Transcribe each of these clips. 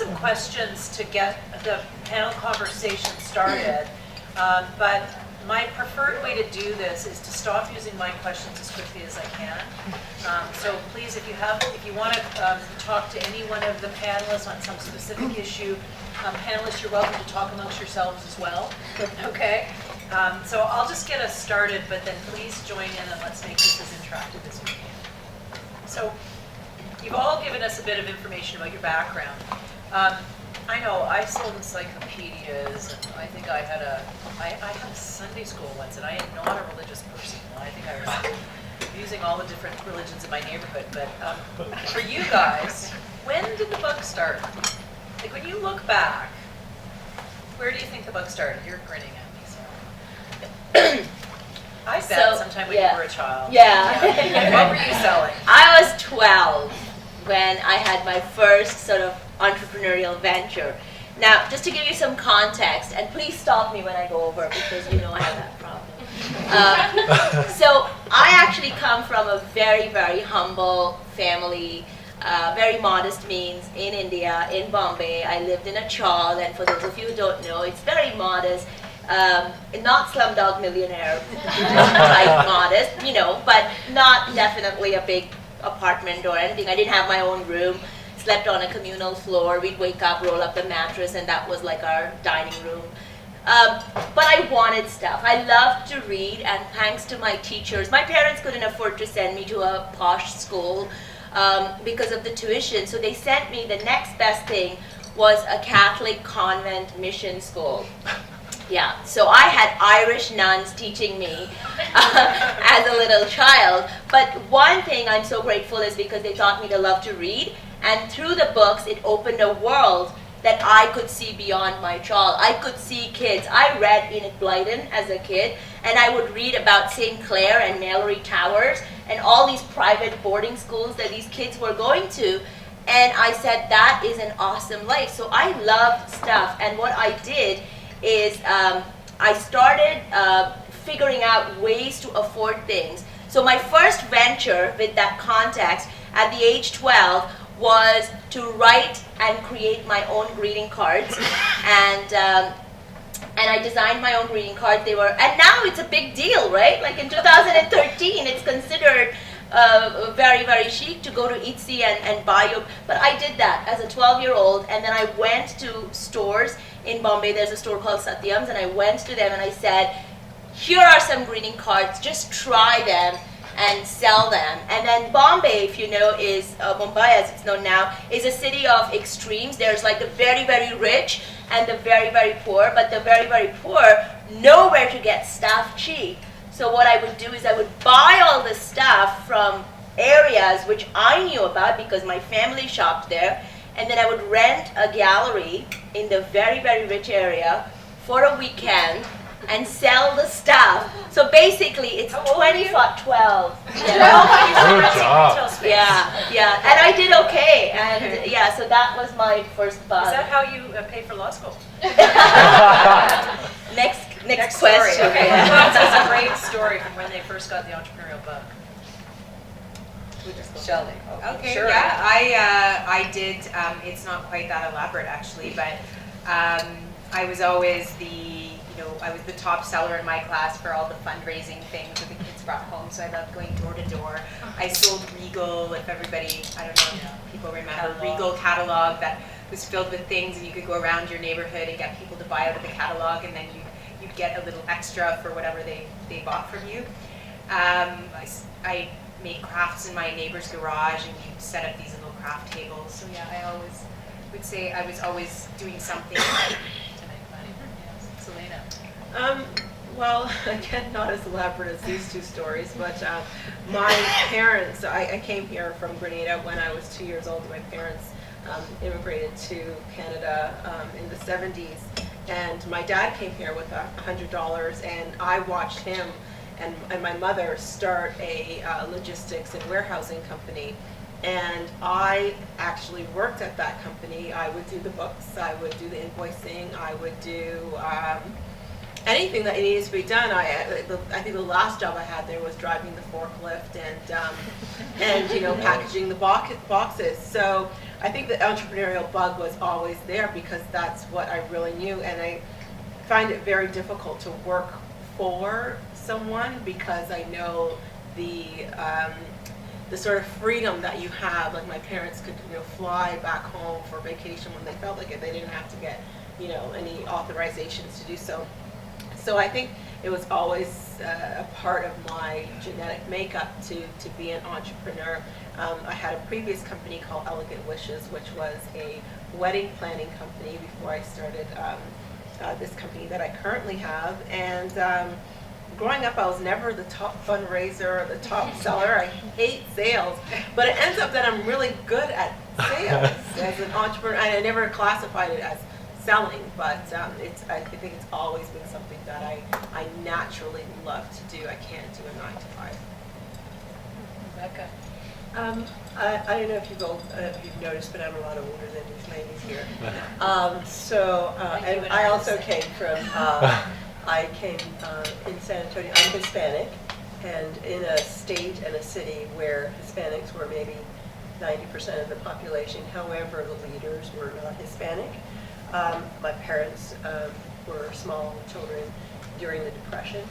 some questions to get the panel conversation started, but my preferred way to do this is to stop using my questions as quickly as I can. So please, if you want to talk to any one of the panelists on some specific issue, panelists, you're welcome to talk amongst yourselves as well. Okay? So I'll just get us started, but then please join in and let's make this as interactive as we can. So you've all given us a bit of information about your background. I know I sold encyclopedias, and I think I had a Sunday school once, and I am not a religious person. I think I was using all the different religions in my neighborhood. But for you guys, when did the book start? Like when you look back, where do you think the book started? You're grinning at me, so. I bet sometime when you were a child. Yeah. What were you selling? I was 12 when I had my first sort of entrepreneurial venture. Now, just to give you some context, and please stop me when I go over because you know I have that problem. So I actually come from a very, very humble family, very modest means in India, in Bombay. I lived in a chawl, and for those of you who don't know, it's very modest. Not Slumdog Millionaire type modest, you know, but not definitely a big apartment or anything. I didn't have my own room, slept on a communal floor. We'd wake up, roll up the mattress, and that was like our dining room. But I wanted stuff. I loved to read, and thanks to my teachers, my parents couldn't afford to send me to a posh school because of the tuition, so they sent me, the next best thing was a Catholic convent mission school. Yeah, so I had Irish nuns teaching me as a little child. But one thing I'm so grateful is because they taught me to love to read. And through the books, it opened a world that I could see beyond my child. I could see kids. I read Enid Blyton as a kid, and I would read about St. Clair and Mallory Towers and all these private boarding schools that these kids were going to. And I said, that is an awesome life. So I loved stuff. And what I did is I started figuring out ways to afford things. So my first venture with that context at the age 12 was to write and create my own greeting cards. And I designed my own greeting cards. And now it's a big deal, right? Like in 2013, it's considered very, very chic to go to Etsy and buy your, but I did that as a 12-year-old, and then I went to stores in Bombay. There's a store called Satyam's, and I went to them and I said, here are some greeting cards, just try them and sell them. And then Bombay, if you know, is, Mumbai as it's known now, is a city of extremes. There's like the very, very rich and the very, very poor, but the very, very poor know where to get stuff cheap. So what I would do is I would buy all the stuff from areas which I knew about because my family shopped there, and then I would rent a gallery in the very, very rich area for a weekend and sell the stuff. So basically it's 12. Yeah, and I did okay, and yeah, so that was my first buzz. Is that how you pay for law school? Next question. Story. Okay, that's a great story from when they first got the entrepreneurial bug. Shelley. Okay, sure. yeah, I did, it's not quite that elaborate actually, but I was always I was the top seller in my class for all the fundraising things that the kids brought home, so I loved going door to door. I sold Regal, if everybody, I don't know if people remember, Catalog. Regal catalog that was filled with things, and you could go around your neighborhood and get people to buy out of the catalog, and then you'd get a little extra for whatever they bought from you. I made crafts in my neighbor's garage, and you'd set up these little craft tables. So yeah, I always would say I was always doing something to make money. Yes. Celina. Well, again, not as elaborate as these two stories, but my parents, I came here from Grenada when I was 2 years old. My parents immigrated to Canada in the 70s, and my dad came here with $100, and I watched him and my mother start a logistics and warehousing company. And I actually worked at that company. I would do the books, I would do the invoicing, I would do anything that needed to be done. I think the last job I had there was driving the forklift and you know, packaging the boxes. So I think the entrepreneurial bug was always there because that's what I really knew, and I find it very difficult to work for someone because I know the sort of freedom that you have. Like my parents could, you know, fly back home for vacation when they felt like it. They didn't have to get, you know, any authorizations to do so. So I think it was always a part of my genetic makeup to be an entrepreneur. I had a previous company called Elegant Wishes, which was a wedding planning company before I started this company that I currently have. And growing up, I was never the top fundraiser or the top seller. I hate sales, but it ends up that I'm really good at sales as an entrepreneur. And I never classified it as selling, but I think it's always been something that I naturally love to do. I can't do a 9 to 5. Rebecca? I don't know if you've noticed, but I'm a lot older than these ladies here. And I also came from, I came in San Antonio. I'm Hispanic, and in a state and a city where Hispanics were maybe 90% of the population. However, the leaders were not Hispanic. My parents were small children during the Depression,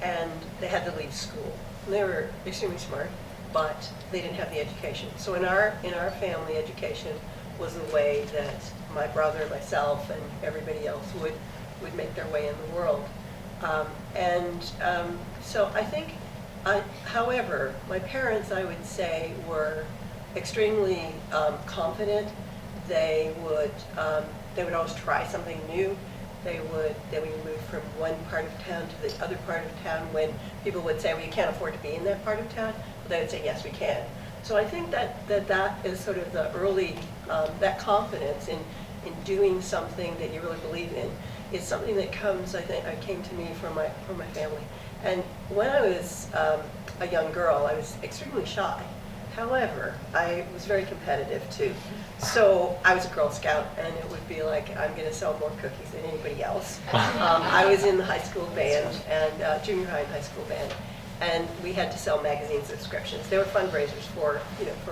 and they had to leave school. And they were extremely smart, but they didn't have the education. So in our family, education was the way that my brother, myself, and everybody else would make their way in the world. So I think, however, my parents, I would say, were extremely confident. They would always try something new. They would move from one part of town to the other part of town when people would say, well, you can't afford to be in that part of town. They would say, yes, we can. So I think that is sort of the early, that confidence in doing something that you really believe in is something that comes, I think, came to me from my family. And when I was a young girl, I was extremely shy. However, I was very competitive too. So I was a Girl Scout, and it would be like, I'm going to sell more cookies than anybody else. I was in the high school band, and junior high and high school band, and we had to sell magazine subscriptions. They were fundraisers for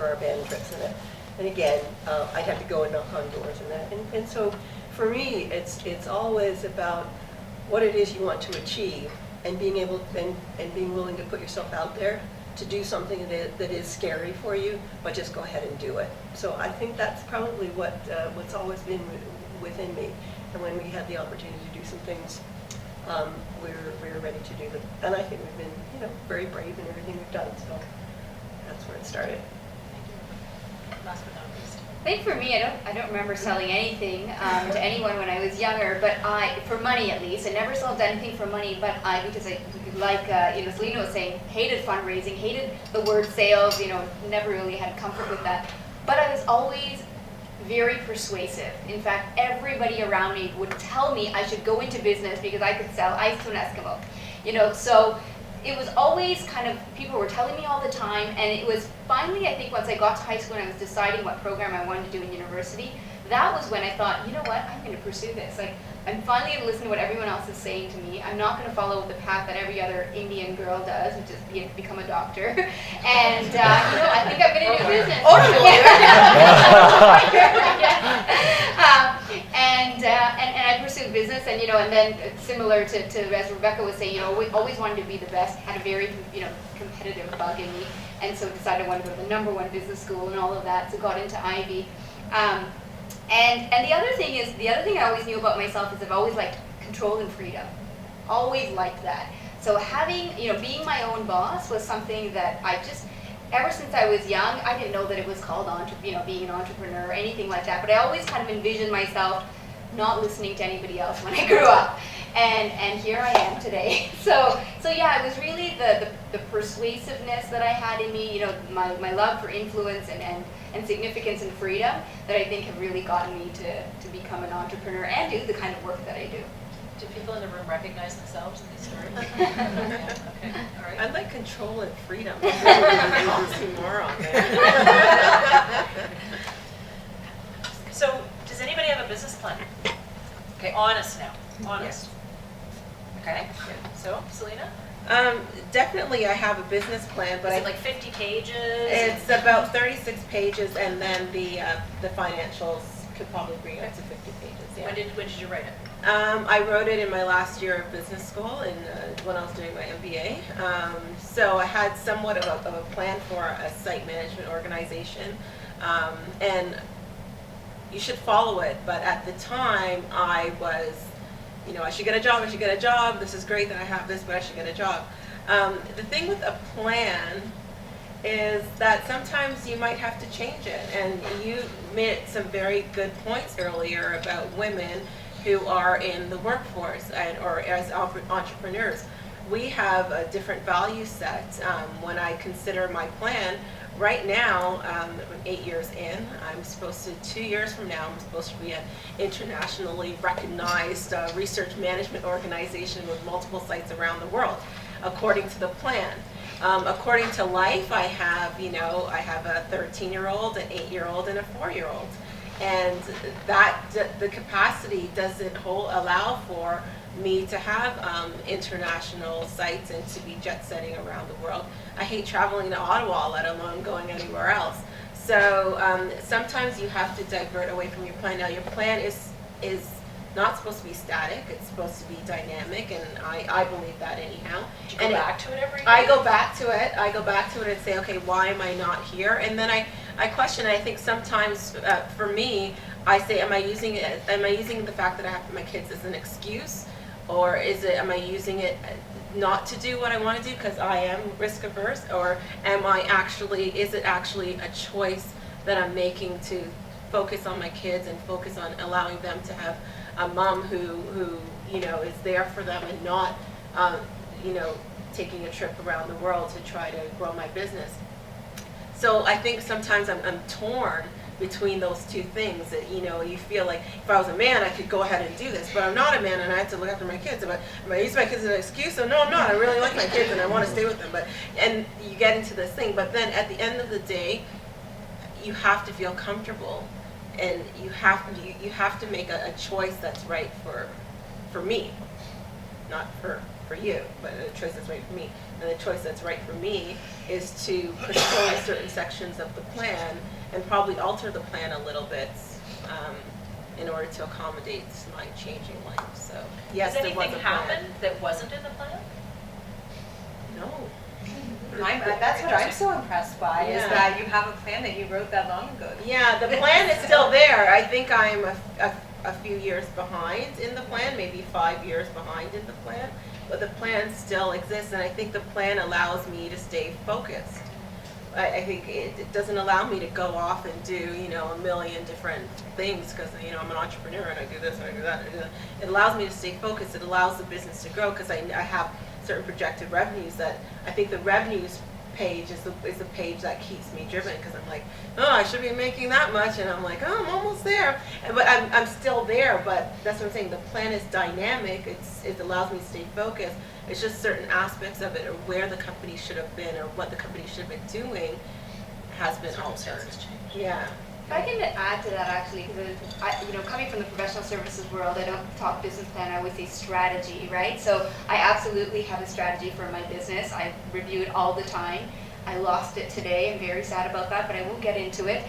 our band trips and that. And again, I'd have to go and knock on doors and that. And so for me, it's always about what it is you want to achieve, and being able and being willing to put yourself out there to do something that is scary for you, but just go ahead and do it. So I think that's probably what's always been within me. And when we had the opportunity to do some things, we were ready to do them. And I think we've been, very brave in everything we've done. So that's where it started. Last but not least. I think for me, I don't remember selling anything to anyone when I was younger, but for money at least, I never sold anything for money, but because I, like Celina was saying, hated fundraising, hated the word sales, never really had comfort with that. But I was always very persuasive. In fact, everybody around me would tell me I should go into business because I could sell ice to an Eskimo. So it was always kind of, people were telling me all the time, and it was finally, I think, once I got to high school and I was deciding what program I wanted to do in university, that was when I thought, you know what, I'm going to pursue this. Like, I'm finally going to listen to what everyone else is saying to me. I'm not going to follow the path that every other Indian girl does, which is become a doctor. And, I think I'm going to do business. And I pursued business, and then similar to as Rebecca was saying, always wanted to be the best, had a very, competitive bug in me, and so decided I wanted to go to the #1 business school and all of that, so got into Ivy. And the other thing I always knew about myself is I've always liked control and freedom. Always liked that. So having, being my own boss was something that I just, ever since I was young, I didn't know that it was called being an entrepreneur or anything like that, but I always kind of envisioned myself not listening to anybody else when I grew up. And here I am today. So yeah, it was really the persuasiveness that I had in me, my love for influence and significance and freedom that I think have really gotten me to become an entrepreneur and do the kind of work that I do. Do people in the room recognize themselves in these stories? Yeah, okay, all right. I like control and freedom. I'll see more on there. So, does anybody have a business plan? Okay, honest now, honest. Okay, so Celina? Definitely I have a business plan, but Is it like 50 pages? it's about 36 pages, and then the financials could probably bring it up to 50 pages. Yeah. When did you write it? I wrote it in my last year of business school when I was doing my MBA. So I had somewhat of a plan for a site management organization, and you should follow it. But at the time, I was, I should get a job. I should get a job. This is great that I have this, but I should get a job. The thing with a plan is that sometimes you might have to change it. And you made some very good points earlier about women who are in the workforce or as entrepreneurs. We have a different value set. When I consider my plan, right now, 8 years in, I'm supposed to, 2 years from now, I'm supposed to be an internationally recognized research management organization with multiple sites around the world, according to the plan. According to life, I have a 13-year-old, an 8-year-old, and a 4-year-old. And that the capacity doesn't allow for me to have international sites and to be jet setting around the world. I hate traveling to Ottawa, let alone going anywhere else. So sometimes you have to divert away from your plan. Now your plan is not supposed to be static. It's supposed to be dynamic, and I believe that anyhow. Do you go back to it every day? I go back to it. I go back to it and say, okay, why am I not here? And then I question. I think sometimes for me, I say, am I using the fact that I have my kids as an excuse, or am I using it not to do what I want to do because I am risk averse, or is it actually a choice that I'm making to focus on my kids and focus on allowing them to have a mom who is there for them and not taking a trip around the world to try to grow my business. So I think sometimes I'm torn between those two things. That you feel like if I was a man, I could go ahead and do this, but I'm not a man and I have to look after my kids. But am I using my kids as an excuse? So no, I'm not. I really like my kids and I want to stay with them. And you get into this thing. But then at the end of the day, you have to feel comfortable, and you have to make a choice that's right for me, not for you, but a choice that's right for me. And the choice that's right for me is to postpone certain sections of the plan and probably alter the plan a little bit in order to accommodate my changing life. So yes, Has there was a anything plan. happened that wasn't in the plan? No. That's what I'm so impressed by, is Yeah. that you have a plan that you wrote that long ago. Yeah, the plan is still there. I think I'm a few years behind in the plan, maybe 5 years behind in the plan, but the plan still exists, and I think the plan allows me to stay focused. I think it doesn't allow me to go off and do, a million different things because, I'm an entrepreneur and I do this and I do that and I do that. It allows me to stay focused. It allows the business to grow because I have certain projected revenues that I think the revenues page is the page that keeps me driven because I'm like, oh, I should be making that much, and I'm like, oh, I'm almost there, but I'm still there. But that's what I'm saying. The plan is dynamic. It allows me to stay focused. It's just certain aspects of it, or where the company should have been, or what the company should have been doing, has been altered. Circumstances change. Yeah. If I can add to that actually, because coming from the professional services world, I don't talk business plan, I always say strategy, right? So I absolutely have a strategy for my business. I review it all the time. I lost it today. I'm very sad about that, but I won't get into it.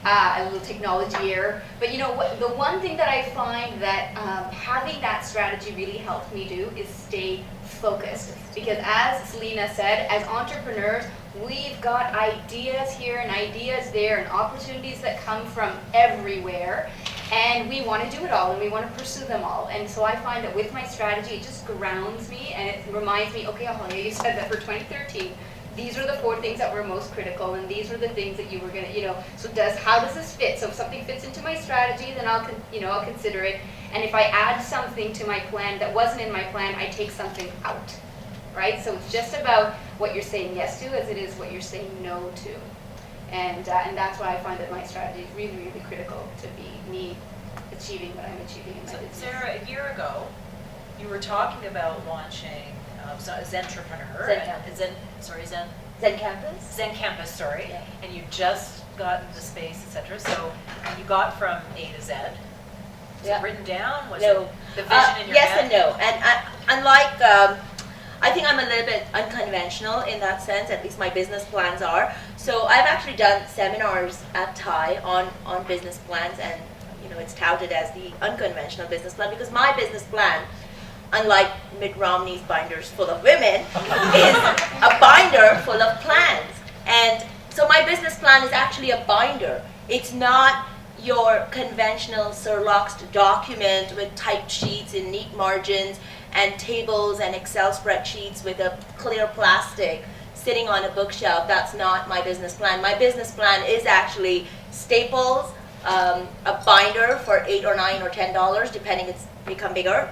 A little technology error. But the one thing that I find that having that strategy really helps me do is stay focused. Because as Celina said, as entrepreneurs, we've got ideas here and ideas there and opportunities that come from everywhere, and we want to do it all and we want to pursue them all. And so I find that with my strategy, it just grounds me and it reminds me, okay, Ahalya, you said that for 2013, these are the 4 things that were most critical, and these are the things that you were gonna, so how does this fit? So if something fits into my strategy, then I'll consider it. And if I add something to my plan that wasn't in my plan, I take something out, right? So it's just about what you're saying yes to as it is what you're saying no to. And that's why I find that my strategy is really, really critical to me achieving what I'm achieving in my So, business. Syerah, a year ago, you were talking about launching Zentrepreneur. Zen Campus? Zen Campus, sorry. Yeah. And you just got into space, etc. So you got from A to Z. Was Yeah. it written down? Was No. it the vision in your yes head? and no. And unlike, I think I'm a little bit unconventional in that sense, at least my business plans are. So I've actually done seminars at TIE on business plans, and it's touted as the unconventional business plan because my business plan, unlike Mitt Romney's binders full of women, is a binder full of plans. And so my business plan is actually a binder. It's not your conventional Surluxed document with typed sheets in neat margins and tables and Excel spreadsheets with a clear plastic sitting on a bookshelf. That's not my business plan. My business plan is actually staples, a binder for $8 or $9 or $10, depending it's become bigger.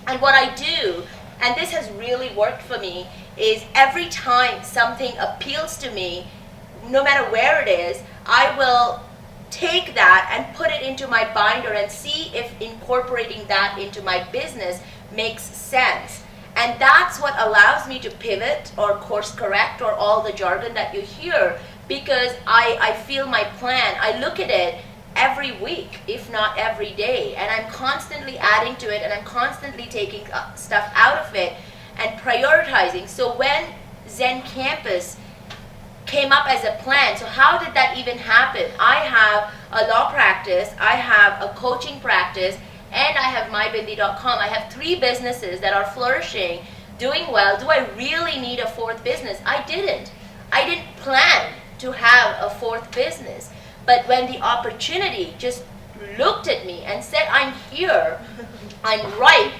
And what I do, and this has really worked for me, is every time something appeals to me, no matter where it is, I will take that and put it into my binder and see if incorporating that into my business makes sense. And that's what allows me to pivot or course correct or all the jargon that you hear, because I feel my plan, I look at it every week, if not every day, and I'm constantly adding to it, and I'm constantly taking stuff out of it and prioritizing. So when Zen Campus came up as a plan, so how did that even happen? I have a law practice, I have a coaching practice, and I have mybindi.com. I have 3 businesses that are flourishing, doing well. Do I really need a 4th business? I didn't plan to have a 4th business. But when the opportunity just looked at me and said, I'm here, I'm right,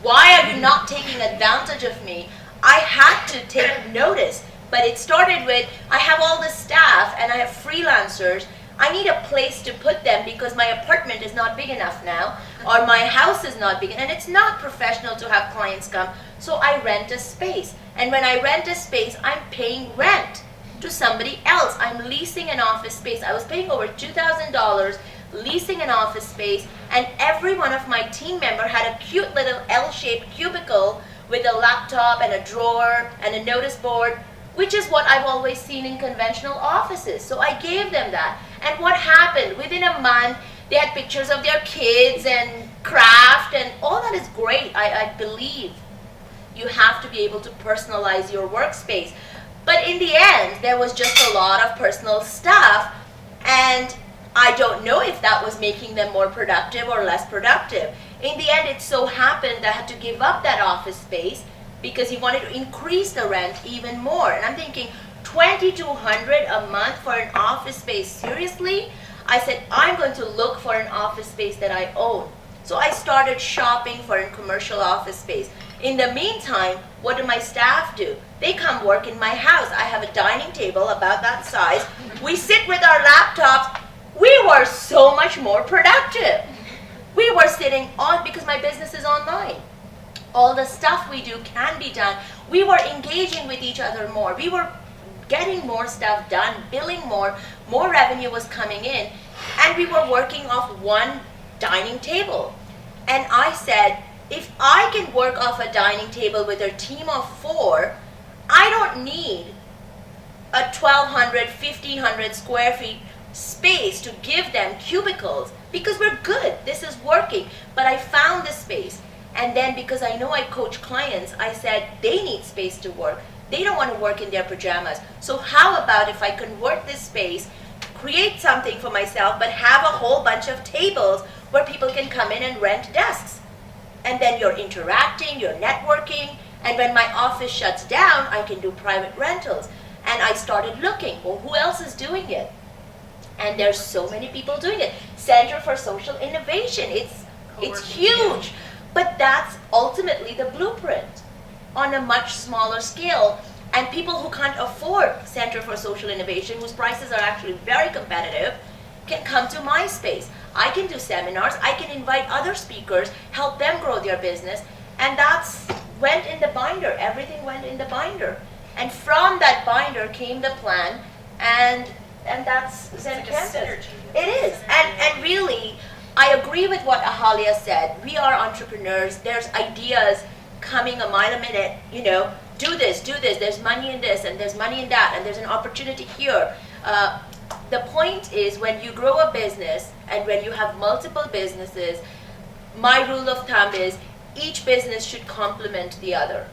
why are you not taking advantage of me? I had to take notice. But it started with, I have all the staff and I have freelancers. I need a place to put them because my apartment is not big enough now, or my house is not big, and it's not professional to have clients come. So I rent a space. And when I rent a space, I'm paying rent to somebody else. I'm leasing an office space. I was paying over $2,000 leasing an office space, and every one of my team member had a cute little L-shaped cubicle with a laptop and a drawer and a notice board, which is what I've always seen in conventional offices. So I gave them that. And what happened? Within a month, they had pictures of their kids and craft, and all that is great. I believe you have to be able to personalize your workspace. But in the end, there was just a lot of personal stuff, and I don't know if that was making them more productive or less productive. In the end, it so happened that I had to give up that office space because he wanted to increase the rent even more. And I'm thinking, $2,200 a month for an office space, seriously? I said, I'm going to look for an office space that I own. So I started shopping for a commercial office space. In the meantime, what do my staff do? They come work in my house. I have a dining table about that size. We sit with our laptops. We were so much more productive. We were sitting on, because my business is online. All the stuff we do can be done. We were engaging with each other more. We were getting more stuff done, billing more revenue was coming in, and we were working off one dining table. And I said, if I can work off a dining table with a team of 4, I don't need a 1,200, 1,500 square feet space to give them cubicles, because we're good, this is working. But I found the space, and then because I know I coach clients, I said they need space to work. They don't want to work in their pajamas. So how about if I convert this space, create something for myself, but have a whole bunch of tables where people can come in and rent desks. And then you're interacting, you're networking, and when my office shuts down, I can do private rentals. And I started looking, well, who else is doing it? And there's so many people doing it. Center for Social Innovation, it's huge. But that's ultimately the blueprint on a much smaller scale. And people who can't afford Center for Social Innovation, whose prices are actually very competitive, can come to my space. I can do seminars, I can invite other speakers, help them grow their business, and that's went in the binder. Everything went in the binder. And from that binder came the plan, and that's Zen like Campus. a synergy. It is. And really, I agree with what Ahalya said. We are entrepreneurs. There's ideas coming a mile a minute, do this, there's money in this, and there's money in that, and there's an opportunity here. The point is, when you grow a business and when you have multiple businesses, my rule of thumb is each business should complement the other.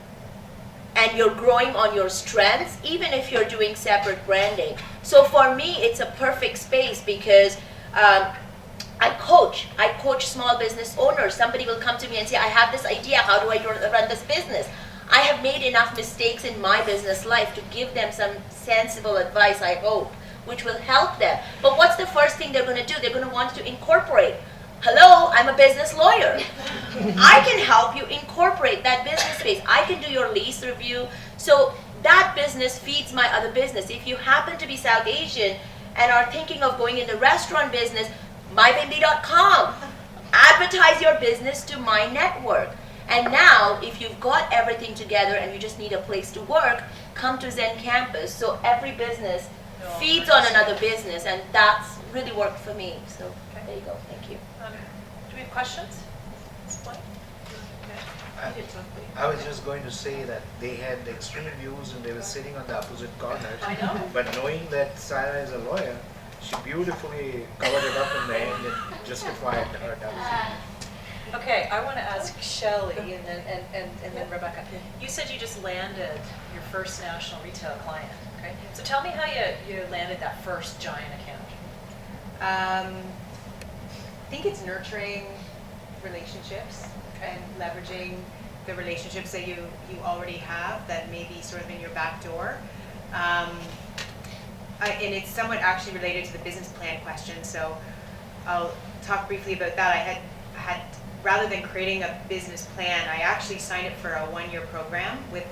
And you're growing on your strengths, even if you're doing separate branding. So for me, it's a perfect space because I coach small business owners. Somebody will come to me and say, I have this idea, how do I run this business? I have made enough mistakes in my business life to give them some sensible advice, I hope, which will help them. But what's the first thing they're going to do? They're going to want to incorporate. Hello, I'm a business lawyer. I can help you incorporate that business space. I can do your lease review. So that business feeds my other business. If you happen to be South Asian and are thinking of going in the restaurant business, mybindi.com. Advertise your business to my network. And now, if you've got everything together and you just need a place to work, come to Zen Campus. So every business feeds on another business, and that's really worked for me. So there you go. Thank you. Do we have questions at this point? I was just going to say that they had extreme views and they were sitting on the opposite corners. I know. But knowing that Syerah is a lawyer, she beautifully covered it up in the end and justified her doubts. Okay, I want to ask Shelley and then Rebecca. You said you just landed your first national retail client, okay? So tell me how you landed that first giant account. I think it's nurturing relationships and leveraging the relationships that you already have that may be sort of in your back door. And it's somewhat actually related to the business plan question, so I'll talk briefly about that. I had rather than creating a business plan, I actually signed up for a one-year program with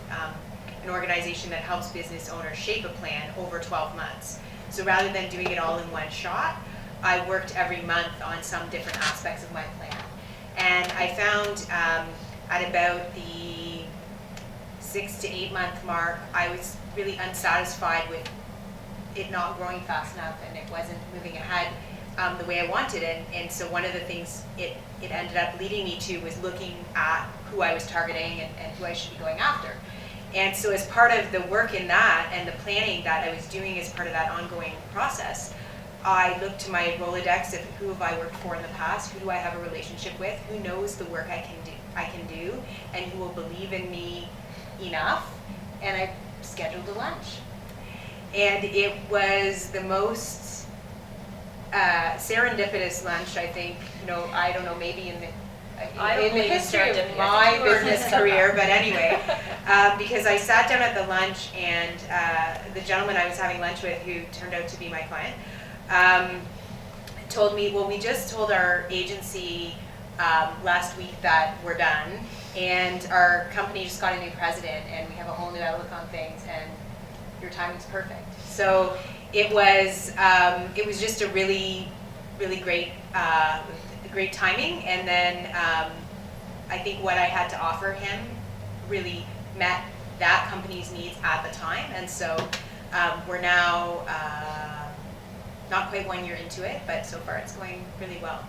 an organization that helps business owners shape a plan over 12 months. So rather than doing it all in one shot, I worked every month on some different aspects of my plan. And I found at about the 6 to 8 month mark, I was really unsatisfied with it not growing fast enough and it wasn't moving ahead the way I wanted. And so one of the things it ended up leading me to was looking at who I was targeting and who I should be going after. And so as part of the work in that and the planning that I was doing as part of that ongoing process, I looked to my Rolodex of who have I worked for in the past, who do I have a relationship with, who knows the work I can do, and who will believe in me enough, and I scheduled a lunch. And it was the most serendipitous lunch, I think, I don't know, maybe in the history of my business career, but anyway, because I sat down at the lunch and the gentleman I was having lunch with, who turned out to be my client, told me, well, we just told our agency last week that we're done, and our company just got a new president, and we have a whole new outlook on things, and your timing's perfect. So it was just a really, really great timing, and then I think what I had to offer him really met that company's needs at the time, and so we're now not quite 1 year into it, but so far it's going really well.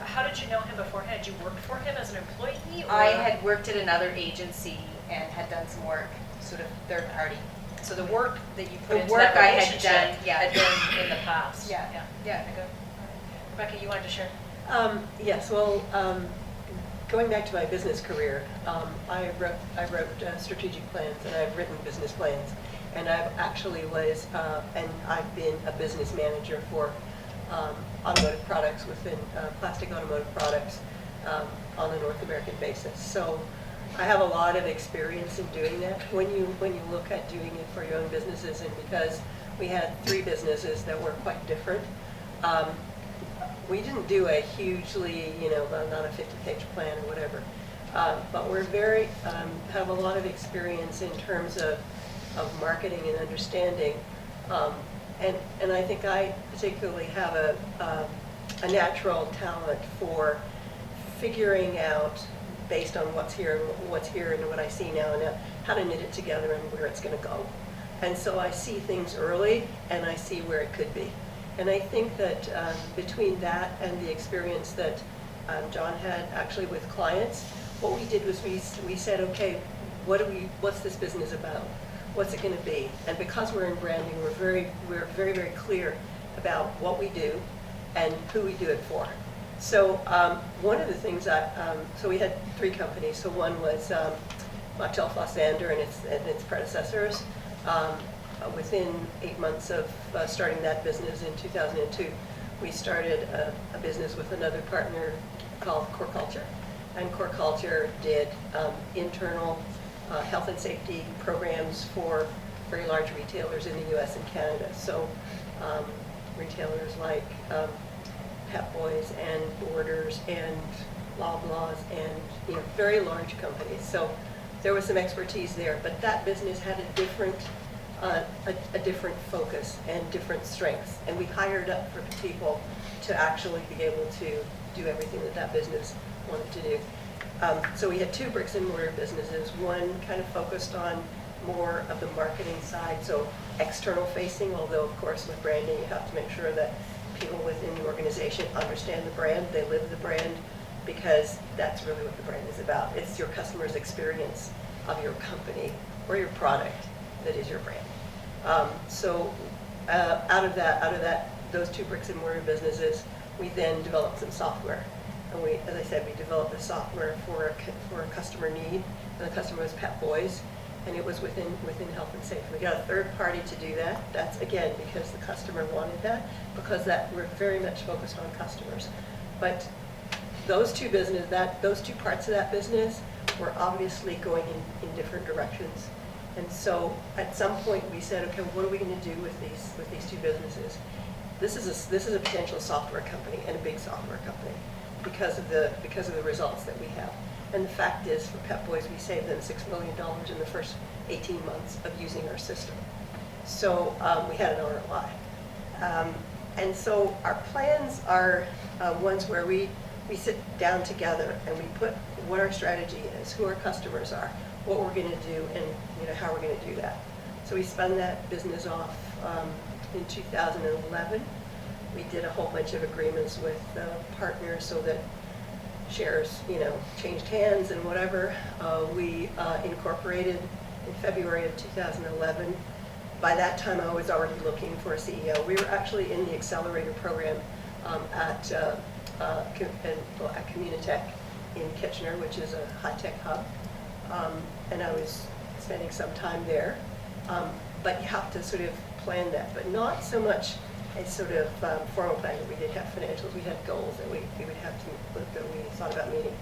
How did you know him beforehand? Had you worked for him as an employee? Or? I had worked at another agency and had done some work, sort of third party. So the work that you put The into work that I had relationship done, yeah. had been in the past. Yeah. Okay, good. Rebecca, you wanted to share? Yes, well, going back to my business career, I wrote strategic plans, and I've written business plans, and I've actually and I've been a business manager for automotive products within plastic automotive products on a North American basis. So I have a lot of experience in doing that. When you look at doing it for your own businesses, and because we had 3 businesses that were quite different, we didn't do a hugely, not a 50-page plan or whatever, but we're very, have a lot of experience in terms of marketing and understanding, and I think I particularly have a natural talent for figuring out, based on what's here and what I see now, and how to knit it together and where it's going to go. And so I see things early, and I see where it could be. And I think that between that and the experience that John had actually with clients, what we did was we said, okay, what's this business about? What's it going to be? And because we're in branding, we're very, very clear about what we do and who we do it for. So one of the things so we had 3 companies. So one was Motel Fossander and its predecessors. Within 8 months of starting that business in 2002, we started a business with another partner called Core Culture. And Core Culture did internal health and safety programs for very large retailers in the US and Canada. So retailers like Pep Boys and Borders and Loblaws and very large companies. So there was some expertise there, but that business had a different focus and different strengths. And we hired up for people to actually be able to do everything that business wanted to do. So we had 2 bricks and mortar businesses. One kind of focused on more of the marketing side, so external facing, although of course with branding you have to make sure that people within the organization understand the brand, they live the brand, because that's really what the brand is about. It's your customer's experience of your company or your product that is your brand. So out of those 2 bricks and mortar businesses, we then developed some software. And we, as I said, we developed the software for a customer need, and the customer was Pep Boys, and it was within health and safety. We got a third party to do that. That's again because the customer wanted that, because we're very much focused on customers. But those 2 parts of that business were obviously going in different directions. And so at some point we said, okay, what are we going to do with these 2 businesses? This is a potential software company, and a big software company, because of the results that we have. And the fact is, for Pep Boys, we saved them $6 million in the first 18 months of using our system. So we had an ROI. And so our plans are ones where we sit down together and we put what our strategy is, who our customers are, what we're going to do, and how we're going to do that. So we spun that business off in 2011. We did a whole bunch of agreements with partners so that shares, changed hands and whatever. We incorporated in February of 2011. By that time, I was already looking for a CEO. We were actually in the accelerator program at Communitech in Kitchener, which is a high-tech hub. And I was spending some time there. But you have to sort of plan that, but not so much a sort of formal plan. We did have financials, we had goals that we would have that we thought about meeting.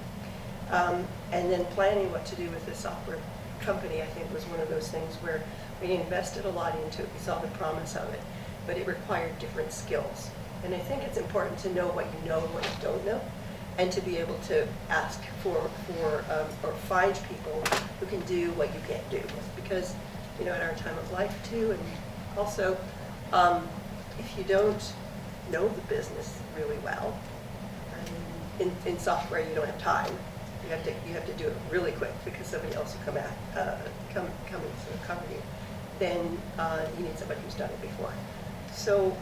And then planning what to do with the software company, I think, was one of those things where we invested a lot into it. We saw the promise of it, but it required different skills. And I think it's important to know what you know and what you don't know, and to be able to ask for or find people who can do what you can't do. Because, in our time of life too, and also, if you don't know the business really well, in software you don't have time. You have to do it really quick because somebody else will come and sort of cover you. Then you need somebody who's done it before. So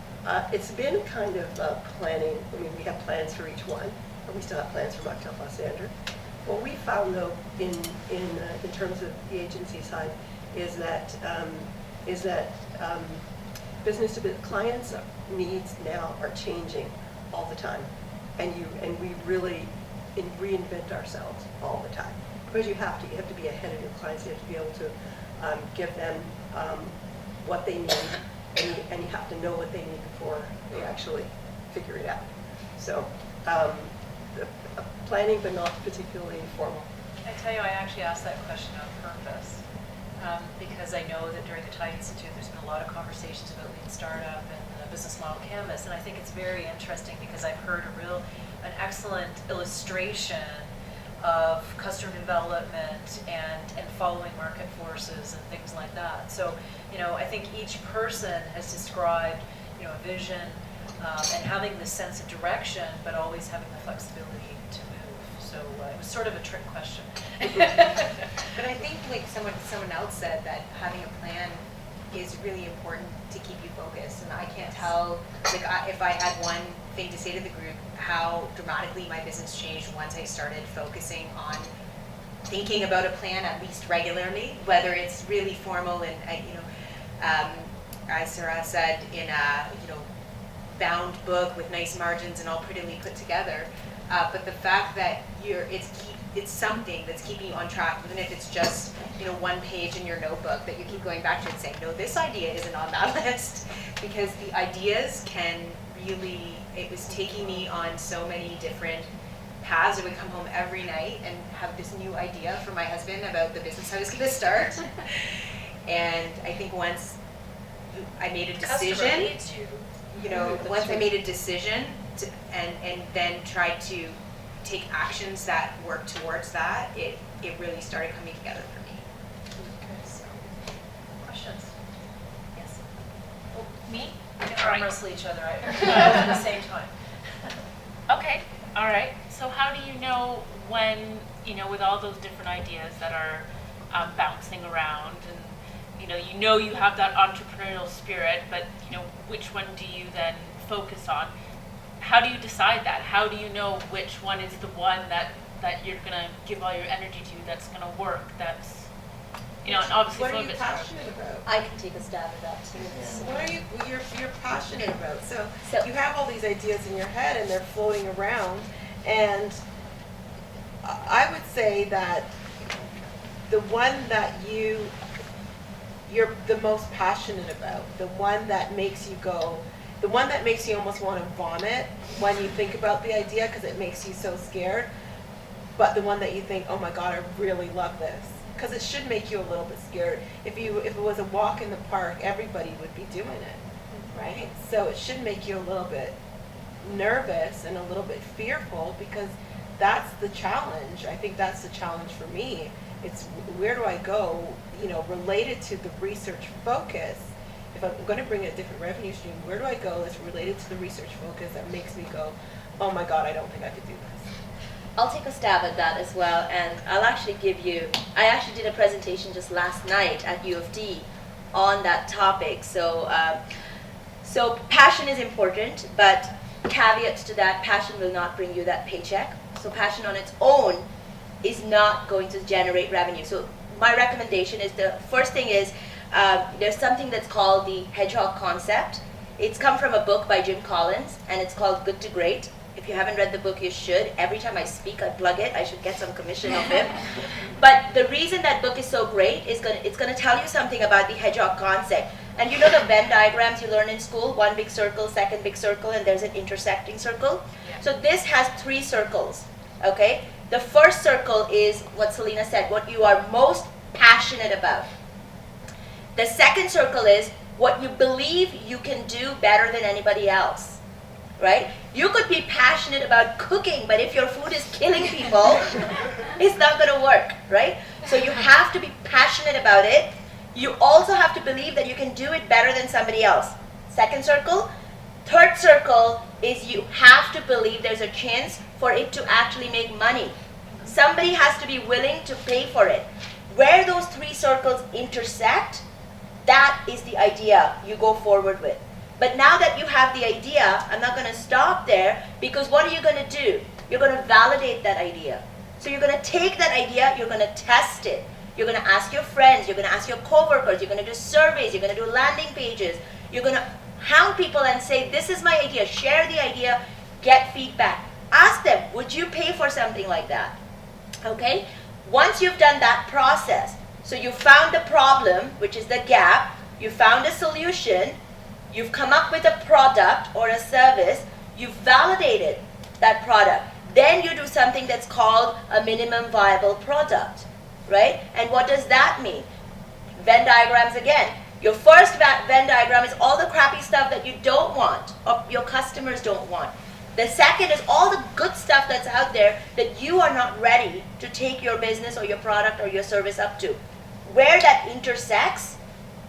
it's been kind of planning. I mean, we have plans for each one, and we still have plans for Motel Fossander. What we found, though, in terms of the agency side, is that business to business clients' needs now are changing all the time, and we really reinvent ourselves all the time, because you have to be ahead of your clients. You have to be able to give them what they need, and you have to know what they need before they actually figure it out. So planning, but not particularly formal. I tell you, I actually asked that question on purpose, because I know that during the Tide Institute there's been a lot of conversations about lean startup and the business model canvas, and I think it's very interesting because I've heard an excellent illustration of customer development and following market forces and things like that. So, I think each person has described, a vision and having this sense of direction, but always having the flexibility to move. So it was sort of a trick question. But I think, like someone else said, that having a plan is really important to keep you focused. And I can't tell, if I had one thing to say to the group, how dramatically my business changed once I started focusing on thinking about a plan at least regularly, whether it's really formal and as Syerah said, bound book with nice margins and all prettily put together. But the fact that it's something that's keeping you on track, even if it's just, you know, one page in your notebook that you keep going back to and saying, no, this idea isn't on that list, because the ideas can really, it was taking me on so many different paths. I would come home every night and have this new idea for my husband about the business I was going to start. And I think once I made a decision, you know, once I made a decision and then tried to take actions that work towards that, it really started coming together for me. So, questions? Yes. Me? We can arm wrestle each other at the same time. Okay, all right. So how do you know when, you know, with all those different ideas that are bouncing around, and you know you have that entrepreneurial spirit, but you know, which one do you then focus on? How do you decide that? How do you know which one is the one that you're gonna give all your energy to, that's gonna work, that's, you know, and obviously What it's a are little you bit hard. passionate about? I can take a stab at that too. What are you're passionate about? So So- you have all these ideas in your head and they're floating around, and I would say that the one that you're the most passionate about, the one that makes you go, the one that makes you almost want to vomit when you think about the idea because it makes you so scared, but the one that you think, oh my God, I really love this. Because it should make you a little bit scared. If it was a walk in the park, everybody would be doing it, right? So it should make you a little bit nervous and a little bit fearful, because that's the challenge. I think that's the challenge for me. It's where do I go, you know, related to the research focus. If I'm going to bring a different revenue stream, where do I go that's related to the research focus that makes me go, oh my God, I don't think I could do this. I'll take a stab at that as well, and I'll actually I actually did a presentation just last night at U of D on that topic. So, so passion is important, but caveats to that, passion will not bring you that paycheck. So passion on its own is not going to generate revenue. So my recommendation is, the first thing is, there's something that's called the hedgehog concept. It's come from a book by Jim Collins, and it's called Good to Great. If you haven't read the book, you should. Every time I speak, I plug it. I should get some commission off him. But the reason that book is so great is it's going to tell you something about the hedgehog concept. And you know the Venn diagrams you learn in school? One big circle, second big circle, and there's an intersecting circle. Yeah. So this has 3 circles, okay? The first circle is what Celina said, what you are most passionate about. The second circle is what you believe you can do better than anybody else. Right? You could be passionate about cooking, but if your food is killing people, it's not going to work, right? So you have to be passionate about it. You also have to believe that you can do it better than somebody else. Second circle. Third circle is you have to believe there's a chance for it to actually make money. Somebody has to be willing to pay for it. Where those 3 circles intersect, that is the idea you go forward with. But now that you have the idea, I'm not going to stop there, because what are you going to do? You're going to validate that idea. So you're going to take that idea, you're going to test it. You're going to ask your friends, you're going to ask your coworkers, you're going to do surveys, you're going to do landing pages. You're going to hound people and say, this is my idea, share the idea, get feedback. Ask them, would you pay for something like that? Okay? Once you've done that process, so you found the problem, which is the gap, you found a solution, you've come up with a product or a service, you've validated that product. Then you do something that's called a minimum viable product, right? And what does that mean? Venn diagrams again. Your first Venn diagram is all the crappy stuff that you don't want, or your customers don't want. The second is all the good stuff that's out there that you are not ready to take your business or your product or your service up to. Where that intersects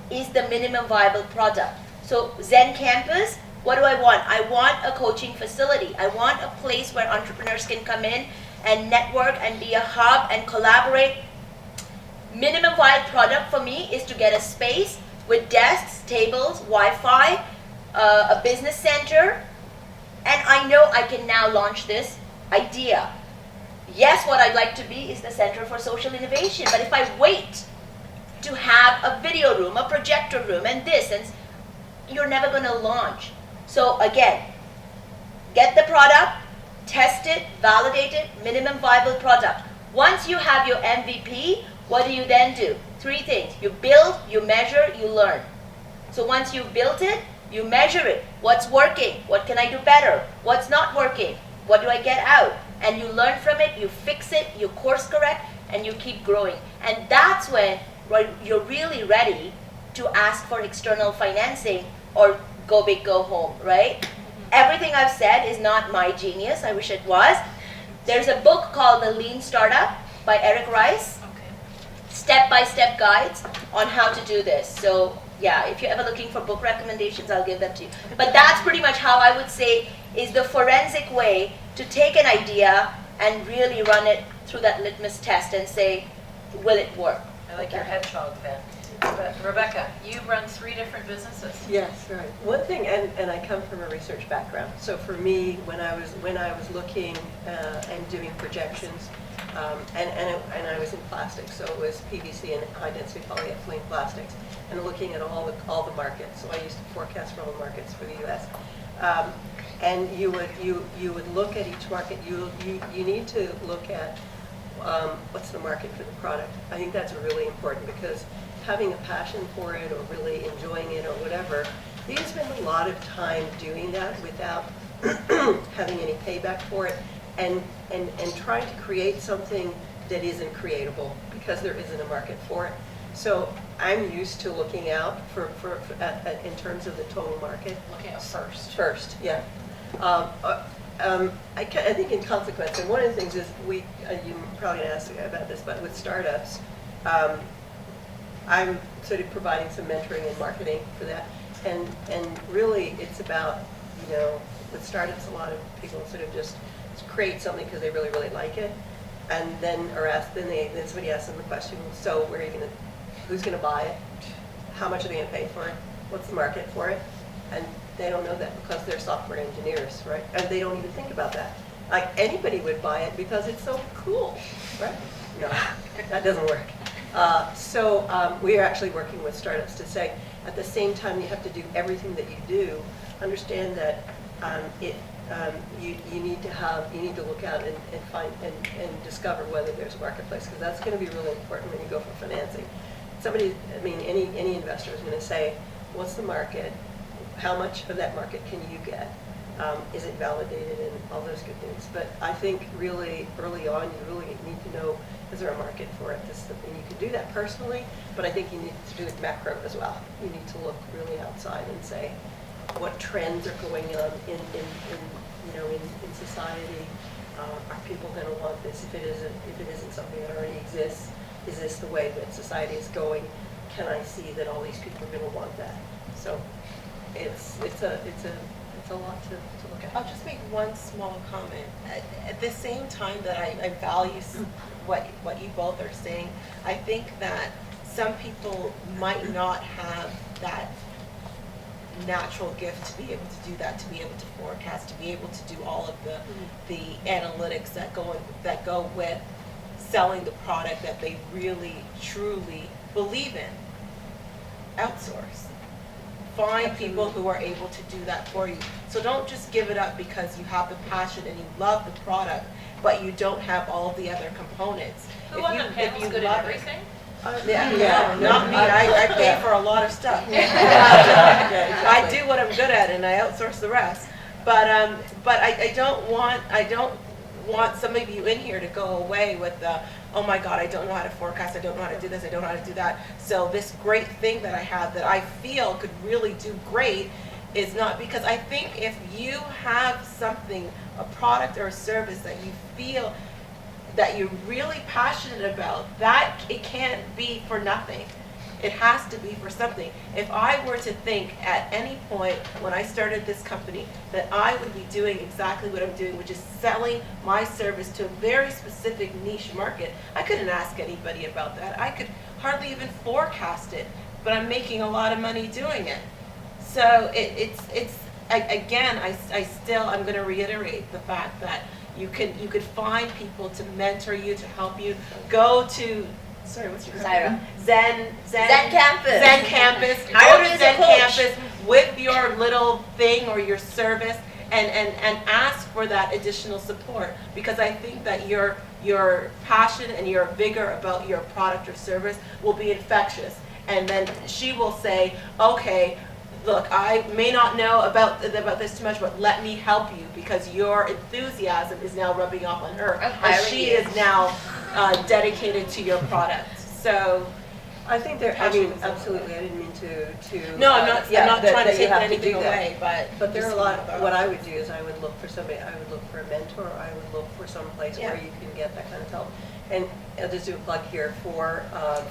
is the minimum viable product. So Zen Campus, what do I want? I want a coaching facility. I want a place where entrepreneurs can come in and network and be a hub and collaborate. Minimum viable product for me is to get a space with desks, tables, Wi-Fi, a business center, and I know I can now launch this idea. Yes, what I'd like to be is the Center for Social Innovation, but if I wait to have a video room, a projector room, and this, and you're never going to launch. So again, get the product, test it, validate it, minimum viable product. Once you have your MVP, what do you then do? 3 things. You build, you measure, you learn. So once you've built it, you measure it. What's working? What can I do better? What's not working? What do I get out? And you learn from it, you fix it, you course correct, and you keep growing. And that's when you're really ready to ask for external financing or go big, go home, right? Everything I've said is not my genius. I wish it was. There's a book called The Lean Startup by Eric Rice. Step-by-step guides on how to do this. So yeah, if you're ever looking for book recommendations, I'll give them to you. But that's pretty much how I would say is the forensic way to take an idea and really run it through that litmus test and say, will it work? I like your hedgehog then. But Rebecca, you run 3 different businesses. Yes, right. One thing, and I come from a research background. So for me, when I was looking and doing projections, and I was in plastics, so it was PVC and high density polyethylene plastics, and looking at all the markets. So I used to forecast for all the markets for the U.S. And you would look at each market. You need to look at what's the market for the product. I think that's really important because having a passion for it or really enjoying it or whatever, you can spend a lot of time doing that without having any payback for it and trying to create something that isn't creatable because there isn't a market for it. So I'm used to looking out in terms of the total market. Looking at first. First, yeah. I think in consequence, and one of the things is you probably didn't ask about this, but with startups, I'm sort of providing some mentoring and marketing for that, and really it's about, with startups, a lot of people sort of just create something because they really, really like it, and then somebody asks them the question, so who's going to buy it? How much are they going to pay for it? What's the market for it? And they don't know that because they're software engineers, right? And they don't even think about that. Like anybody would buy it because it's so cool, right? No, that doesn't work. So we are actually working with startups to say, at the same time you have to do everything that you do, understand that you need to look out and find and discover whether there's a marketplace, because that's going to be really important when you go for financing. Any investor is going to say, what's the market? How much of that market can you get? Is it validated and all those good things? But I think really early on, you really need to know, is there a market for it? And you can do that personally, but I think you need to do it macro as well. You need to look really outside and say, what trends are going on in society? Are people going to want this? If it isn't something that already exists, is this the way that society is going? Can I see that all these people are going to want that? So it's a lot to look at. I'll just make one small comment. At the same time that I value what you both are saying, I think that some people might not have that natural gift to be able to do that, to be able to forecast, to be able to do all of the analytics that go with selling the product that they really truly believe in. Outsource. Find people who are able to do that for you. So don't just give it up because you have the passion and you love the product, but you don't have all of the other components. Who on the panel is good at everything? Yeah, not me. I pay for a lot of stuff. I do what I'm good at, and I outsource the rest. But I don't want some of you in here to go away with the, oh my God, I don't know how to forecast, I don't know how to do this, I don't know how to do that. So this great thing that I have that I feel could really do great is not, because I think if you have something, a product or a service that you feel that you're really passionate about, that it can't be for nothing. It has to be for something. If I were to think at any point when I started this company that I would be doing exactly what I'm doing, which is selling my service to a very specific niche market, I couldn't ask anybody about that. I could hardly even forecast it, but I'm making a lot of money doing it. So I'm going to reiterate the fact that you could find people to mentor you, to help you. Go to, sorry, what's your Syerah. Zen Campus. Zen Campus. Hire Go me to as a Zen coach. Campus. with your little thing or your service and ask for that additional support, because I think that your passion and your vigor about your product or service will be infectious. And then she will say, okay, look, I may not know about this too much, but let me help you, because your enthusiasm is now rubbing off on her, and she is now dedicated to your product. So I think there, I mean, absolutely, I didn't mean to. no, I'm not trying to that you take have to anything do that. away, But there are a just lot, about- what I would do is I would look for somebody, I would look for a mentor, I would look for some place where Yeah. you can get that kind of help. And I'll just do a plug here for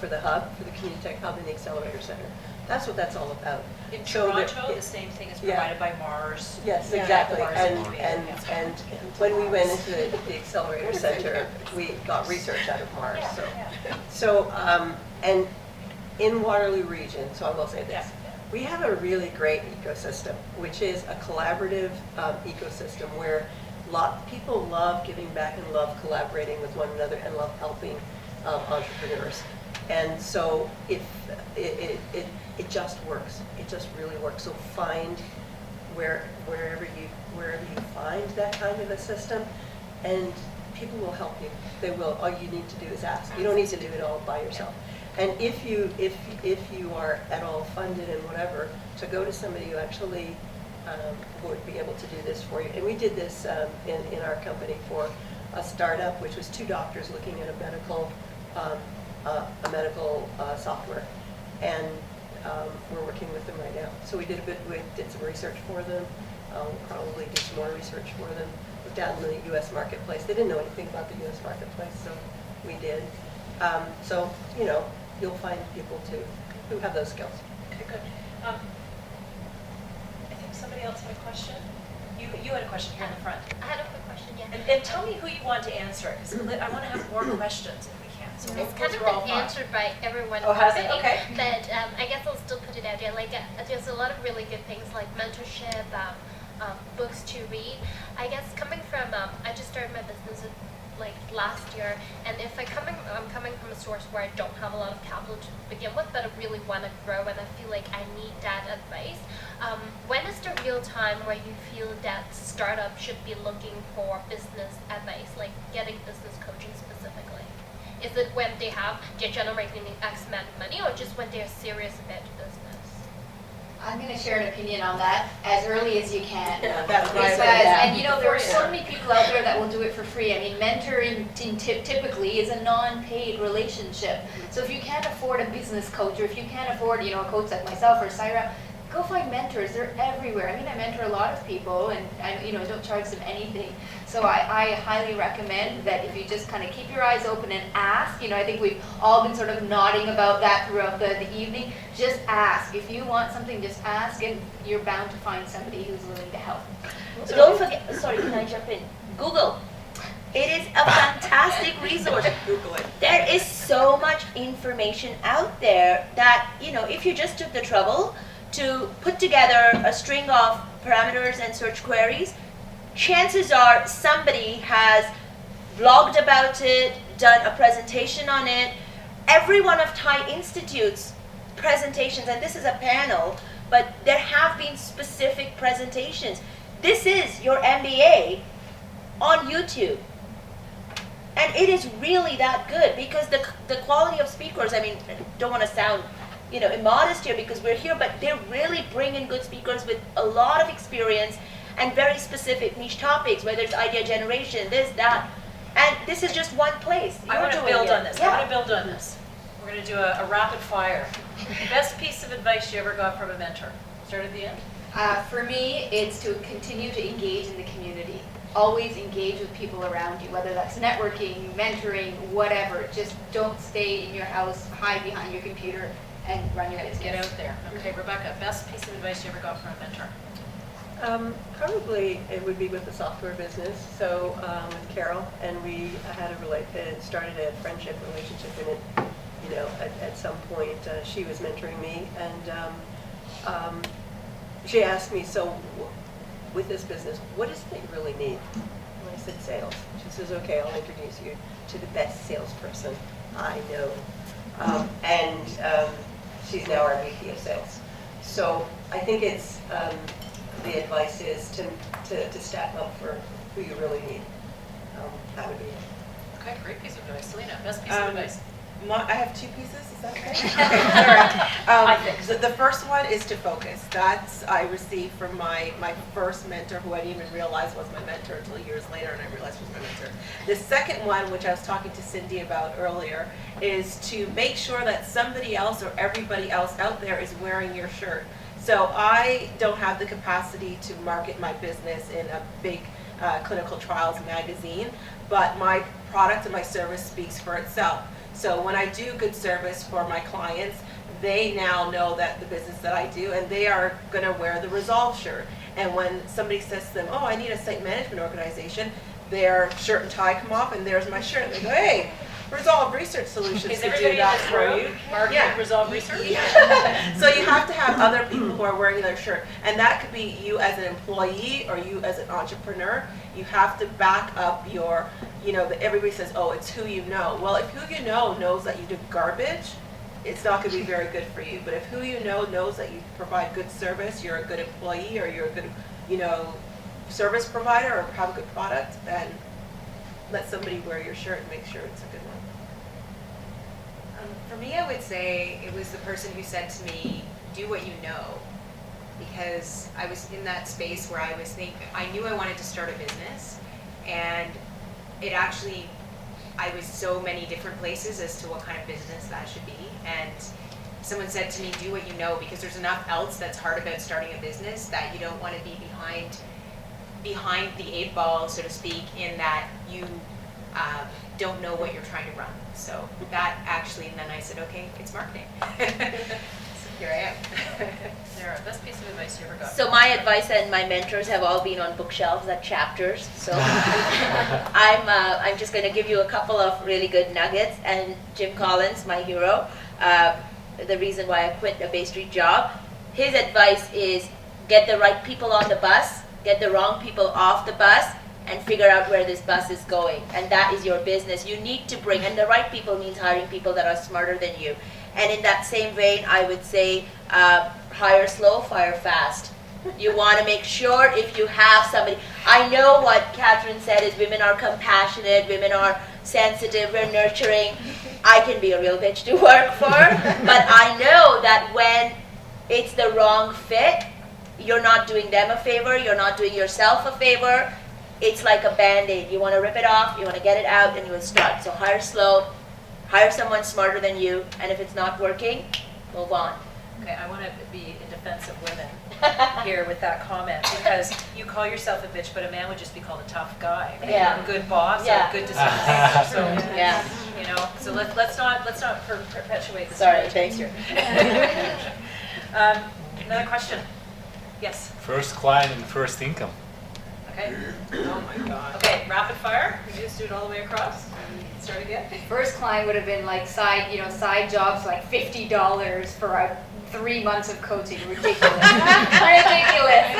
the hub, for the Community Tech Hub and the Accelerator Center. That's what that's all about. In So there- Toronto, the same thing is Yeah. provided by Mars. Yes, Yeah. exactly. Mars And, will be- and, yeah. and when we went into the Accelerator Center, we got research out of Mars, so. So, and in Waterloo region, so I will say this, we have a really great ecosystem, which is a collaborative ecosystem where people love giving back and love collaborating with one another and love helping entrepreneurs. And so if it just works, it just really works. So find wherever you find that kind of a system, and people will help you. They will. All you need to do is ask. You don't need to do it all by yourself. And if you are at all funded and whatever, to go to somebody who actually would be able to do this for you. And we did this in our company for a startup, which was 2 doctors looking at a medical software, and we're working with them right now. So we did some research for them. We'll probably do some more research for them. Looked out in the U.S. marketplace. They didn't know anything about the U.S. marketplace, so we did. So you'll find people too who have those skills. Okay, good. I think somebody else had a question. You had a question here in the front. I had a quick question, yeah. And tell me who you want to answer it, because I want to have more questions if we can. So It's those kind of are all been fine. answered by everyone Oh, has it? already, Okay. but I guess I'll still put it out there. Like, there's a lot of really good things like mentorship, books to read. I guess coming from, I just started my business like last year, and if I'm coming from a source where I don't have a lot of capital to begin with, but I really want to grow, and I feel like I need that advice. When is the real time where you feel that startup should be looking for business advice, like getting business coaching specifically? Is it when they're generating X amount of money, or just when they're serious about business? I'm going to share an opinion on that as early as you can. That's my Because, opinion. and there are so many people out there that will do it for free. I mean, mentoring typically is a non-paid relationship. So if you can't afford a business coach, or if you can't afford, a coach like myself or Syerah, go find mentors. They're everywhere. I mean, I mentor a lot of people, and I don't charge them anything. So I highly recommend that if you just kind of keep your eyes open and ask. I think we've all been sort of nodding about that throughout the evening. Just ask. If you want something, just ask, and you're bound to find somebody who's willing to help. So don't forget, sorry, can I jump in? Google. It is a fantastic resource. Google it. There is so much information out there that, if you just took the trouble to put together a string of parameters and search queries, chances are somebody has blogged about it, done a presentation on it. Every one of Thai Institute's presentations, and this is a panel, but there have been specific presentations. This is your MBA on YouTube. And it is really that good, because the quality of speakers, I don't want to sound immodest here because we're here, but they're really bringing good speakers with a lot of experience and very specific niche topics, whether it's idea generation, this, that. And this is just one place. I want to You're doing build it. on this. I Yeah. want to build on this. We're going to do a rapid fire. Best piece of advice you ever got from a mentor? Start at the end. For me, it's to continue to engage in the community. Always engage with people around you, whether that's networking, mentoring, whatever. Just don't stay in your house, hide behind your computer, and run your business. Get out there. Okay, Rebecca, best piece of advice you ever got from a mentor? Probably it would be with the software business. So with Carol, and we had started a friendship relationship in it. At some point, she was mentoring me, and she asked me, so with this business, what is it that you really need? And I said, sales. She says, okay, I'll introduce you to the best salesperson I know. And she's now our VP of sales. So I think it's, the advice is to stack up for who you really need. That would be it. Okay, great piece of advice. Celina, best piece of advice. I have two pieces, is that okay? Sorry. I think The first one is to focus. That's, I received from my first mentor, who I didn't even realize was my mentor until years later, and I realized was my mentor. The second one, which I was talking to Cindy about earlier, is to make sure that somebody else or everybody else out there is wearing your shirt. So I don't have the capacity to market my business in a big clinical trials magazine, but my product and my service speaks for itself. So when I do good service for my clients, they now know that the business that I do, and they are going to wear the Resolve shirt. And when somebody says to them, oh, I need a site management organization, their shirt and tie come off, and there's my shirt. And they go, hey, Resolve Research Solutions Is to do everybody in that this for room you. marketing Resolve Research? So you have to have other people who are wearing their shirt. And that could be you as an employee or you as an entrepreneur. You have to back up your, everybody says, oh, it's who you know. Well, if who you know knows that you do garbage, it's not going to be very good for you. But if who you know knows that you provide good service, you're a good employee, or you're a good, service provider, or have a good product, then let somebody wear your shirt and make sure it's a good one. For me, I would say it was the person who said to me, do what you know. Because I was in that space where I knew I wanted to start a business, and I was so many different places as to what kind of business that should be. And someone said to me, do what you know, because there's enough else that's hard about starting a business that you don't want to be behind the 8 ball, so to speak, in that you don't know what you're trying to run. So that actually, and then I said, okay, it's marketing. So here I am. Syerah, best piece of advice you ever got? So my advice and my mentors have all been on bookshelves at Chapters. So I'm just going to give you a couple of really good nuggets. And Jim Collins, my hero, the reason why I quit a Bay Street job, his advice is get the right people on the bus, get the wrong people off the bus, and figure out where this bus is going. And that is your business. You need to bring, and the right people means hiring people that are smarter than you. And in that same vein, I would say hire slow, fire fast. You want to make sure if you have somebody. I know what Katherine said is women are compassionate, women are sensitive, we're nurturing. I can be a real bitch to work for, but I know that when it's the wrong fit, you're not doing them a favor, you're not doing yourself a favor. It's like a Band-Aid. You want to rip it off, you want to get it out, and you will start. So hire slow, hire someone smarter than you, and if it's not working, move on. Okay, I want to be in defense of women here with that comment, because you call yourself a bitch, but a man would just be called a tough guy. Yeah. A good boss, Yeah. or a good decision maker. So, Yeah. So let's not perpetuate the Sorry, stereotypes thanks. here. Another question. Yes. First client and first income. Okay. Oh my God. Okay. Rapid fire. We just do it all the way across. Start again. First client would have been like side jobs, like $50 for 3 months of coaching. Ridiculous. Ridiculous.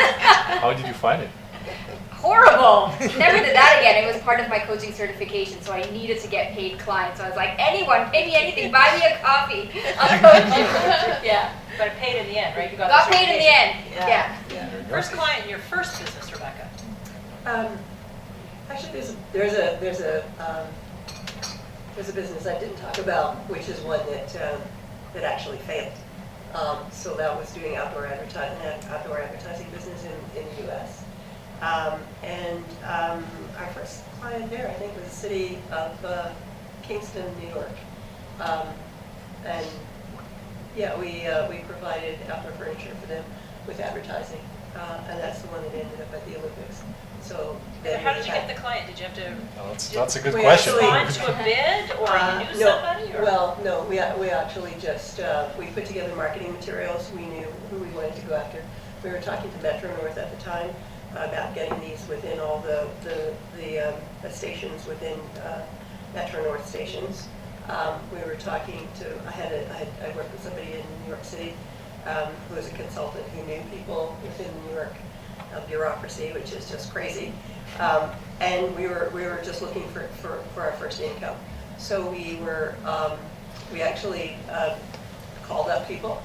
How did you find it? Horrible. Never did that again. It was part of my coaching certification, so I needed to get paid clients. So I was like, anyone, pay me anything, buy me a coffee. I'll coach you. Yeah. But it paid in the end, right? You Got paid in the end. Yeah. Yeah. First client in your first business, Rebecca. Actually, there's a business I didn't talk about, which is one that actually failed. So that was doing outdoor advertising business in the U.S. Our first client there, I think, was the city of Kingston, New York. And yeah, we provided outdoor furniture for them with advertising, and that's the one that ended up at the Olympics. So How did you get the client? Did you have to Oh, that's a good We question. respond to a bid, or you knew somebody? Or? Well, no, we actually just, we put together marketing materials. We knew who we wanted to go after. We were talking to Metro North at the time about getting these within all the stations within Metro North stations. We were talking to, I worked with somebody in New York City who was a consultant who knew people within New York bureaucracy, which is just crazy. And we were just looking for our first income. So we actually called up people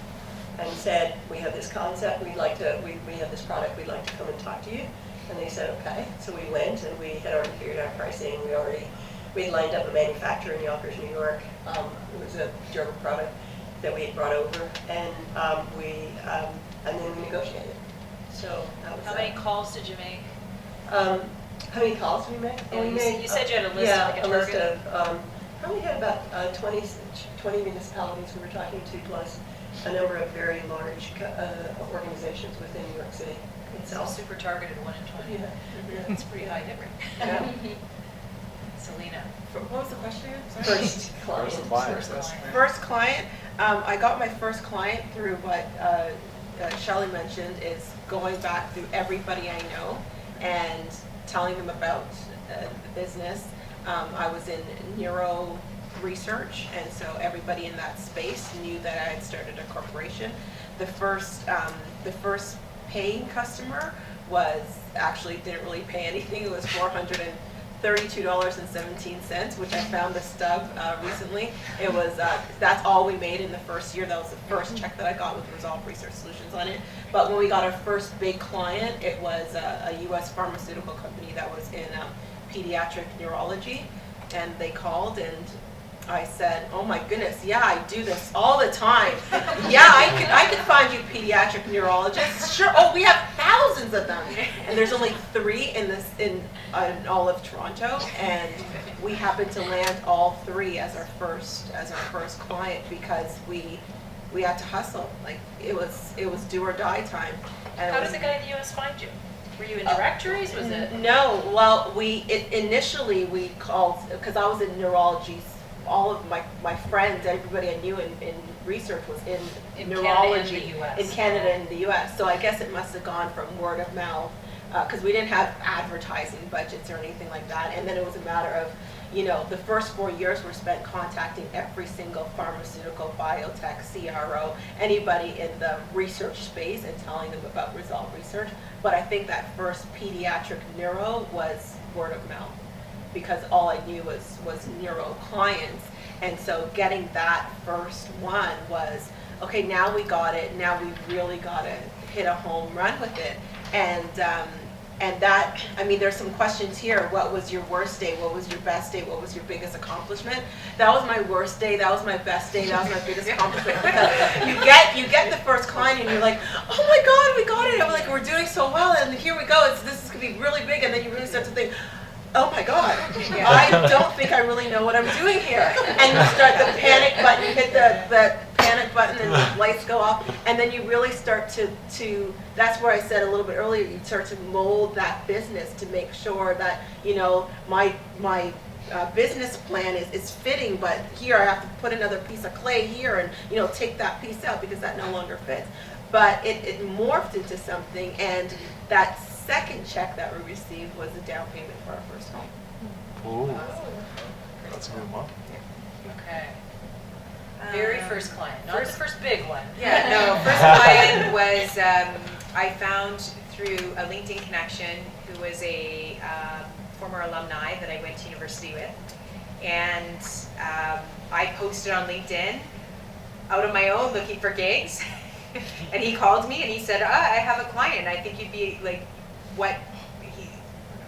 and said, we have this concept, we'd like to, we have this product, we'd like to come and talk to you. And they said, okay. So we went and we had already figured out pricing. We had lined up a manufacturer in Yonkers, New York. It was a German product that we had brought over, and then we negotiated. So that was How many calls did you make? how many calls did we make? Yeah, you said you had a list, yeah, like a list target. of, probably had about 20 municipalities we were talking to, plus a number of very large organizations within New York City So itself. super targeted, 1 in 20. Yeah. That's pretty high hit rate. Yeah. Selena. What was the question again? Sorry. First client. First client. First client. First client, I got my first client through what Shelley mentioned, is going back through everybody I know and telling them about the business. I was in neuro research, and so everybody in that space knew that I had started a corporation. The first paying customer was actually didn't really pay anything. It was $432.17, which I found the stub recently. It was that's all we made in the first year. That was the first check that I got with Resolve Research Solutions on it. But when we got our first big client, it was a U.S. pharmaceutical company that was in pediatric neurology, and they called and I said, oh my goodness, yeah, I do this all the time. Yeah, I could find you pediatric neurologists. Sure. Oh, we have thousands of them, and there's only 3 in all of Toronto, and we happened to land all 3 as our first client because we had to hustle. Like it was do or die time. And How did the guy in the US find you? Were you in directories? Was it? No. Well, initially we called because I was in neurology. All of my friends, everybody I knew in research was in neurology Canada in Canada and the US. So I guess it must have gone from word of mouth because we didn't have advertising budgets or anything like that. And then it was a matter of, the first 4 years were spent contacting every single pharmaceutical, biotech, CRO, anybody in the research space and telling them about Resolve Research. But I think that first pediatric neuro was word of mouth, because all I knew was neuro clients. And so getting that first one was, okay, now we got it, now we really got to hit a home run with it. And that, there's some questions here. What was your worst day? What was your best day? What was your biggest accomplishment? That was my worst day, that was my best day, that was my biggest accomplishment. Because you get the first client and you're like, oh my God, we got it. I'm like, we're doing so well, and here we go, this is gonna be really big, and then you really start to think, oh my God, I don't think I really know what I'm doing here. And you start the panic button, you hit the panic button and the lights go off, and then you really start to that's where I said a little bit earlier, you start to mold that business to make sure that, my business plan is fitting, but here I have to put another piece of clay here and, take that piece out because that no longer fits. But it morphed into something, and that second check that we received was a down payment for our first home. Ooh, that's a good one. Okay. Very first client, not the first big one. Yeah, no, first client was, I found through a LinkedIn connection who was a former alumni that I went to university with. And I posted on LinkedIn out on my own looking for gigs. And he called me and he said, I have a client. I think you'd be like, what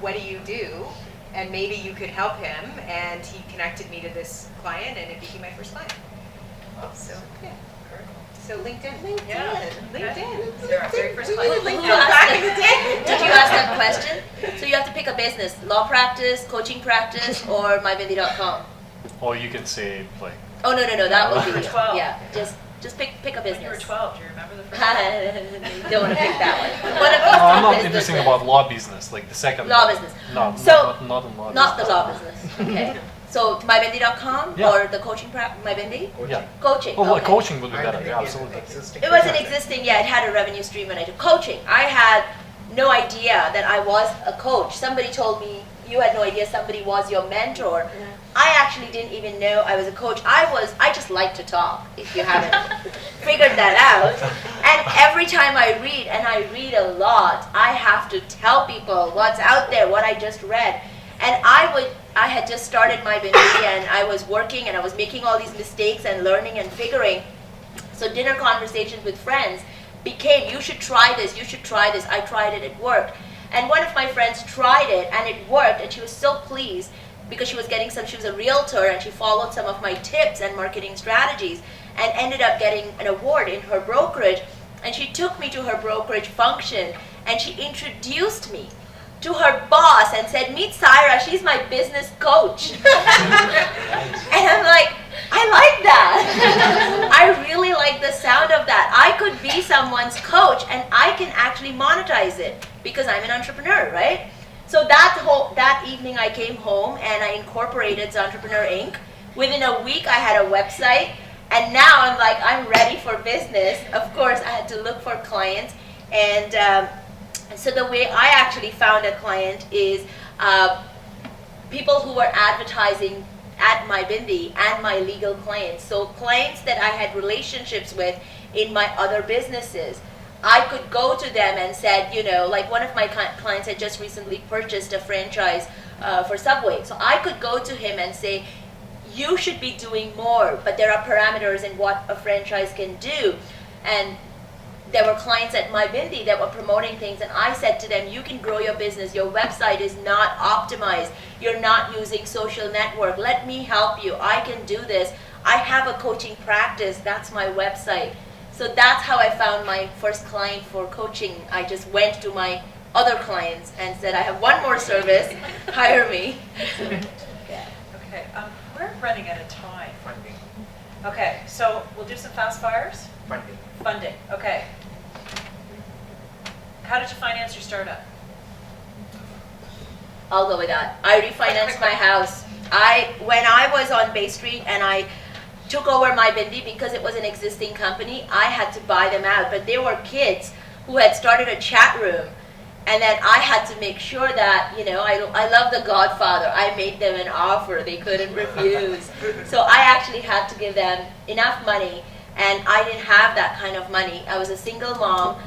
do you do? And maybe you could help him. And he connected me to this client, and it became my first client. So, yeah. So LinkedIn. Yeah. LinkedIn. Their very first client. Did you ask that question? So you have to pick a business: law practice, coaching practice, or myvindy.com. Or you can say like. Oh no, that would be 12. Yeah, just pick a When business. you were 12, do you remember the first Don't want to pick that one. One of these No, I'm two not businesses. interested about law business, like the second. Law business. No, So, not in law. Not the business. law business. Okay. So myvindy.com Yeah. or the coaching myvindy? Yeah. Coaching. Oh, well, okay. coaching would be I better. think Yeah, it's an absolutely. existing It wasn't business. existing yet. It had a revenue stream when I did coaching. I had no idea that I was a coach. Somebody told me, you had no idea somebody was your mentor. I actually didn't even know I was a coach. I just like to talk, if you haven't figured that out. And every time I read, and I read a lot, I have to tell people what's out there, what I just read. And I had just started my Vindy, and I was working and I was making all these mistakes and learning and figuring. So dinner conversations with friends became, you should try this, you should try this. I tried it, it worked. And one of my friends tried it and it worked, and she was so pleased because she was a realtor, and she followed some of my tips and marketing strategies and ended up getting an award in her brokerage. And she took me to her brokerage function and she introduced me to her boss and said, meet Syerah, she's my business coach. And I'm like, I like that. I really like the sound of that. I could be someone's coach and I can actually monetize it because I'm an entrepreneur, right? So that evening I came home and I incorporated Entrepreneur Inc. Within a week I had a website, and now I'm like, I'm ready for business. Of course, I had to look for clients, and so the way I actually found a client is people who were advertising at my Bindi and my legal clients. So clients that I had relationships with in my other businesses. I could go to them and said, like one of my clients had just recently purchased a franchise for Subway. So I could go to him and say, you should be doing more, but there are parameters in what a franchise can do. And there were clients at my Bindi that were promoting things, and I said to them, you can grow your business. Your website is not optimized. You're not using social network. Let me help you. I can do this. I have a coaching practice. That's my website. So that's how I found my first client for coaching. I just went to my other clients and said, I have one more service, hire me. Okay, we're running out of time. Funding. Okay, so we'll do some fast fires. Funding. Funding, okay. How did you finance your startup? I'll go with that. I refinanced my house. When I was on Bay Street and I took over my Bindi because it was an existing company, I had to buy them out. But there were kids who had started a chat room, and then I had to make sure that, I love The Godfather. I made them an offer they couldn't refuse. So I actually had to give them enough money, and I didn't have that kind of money. I was a single mom,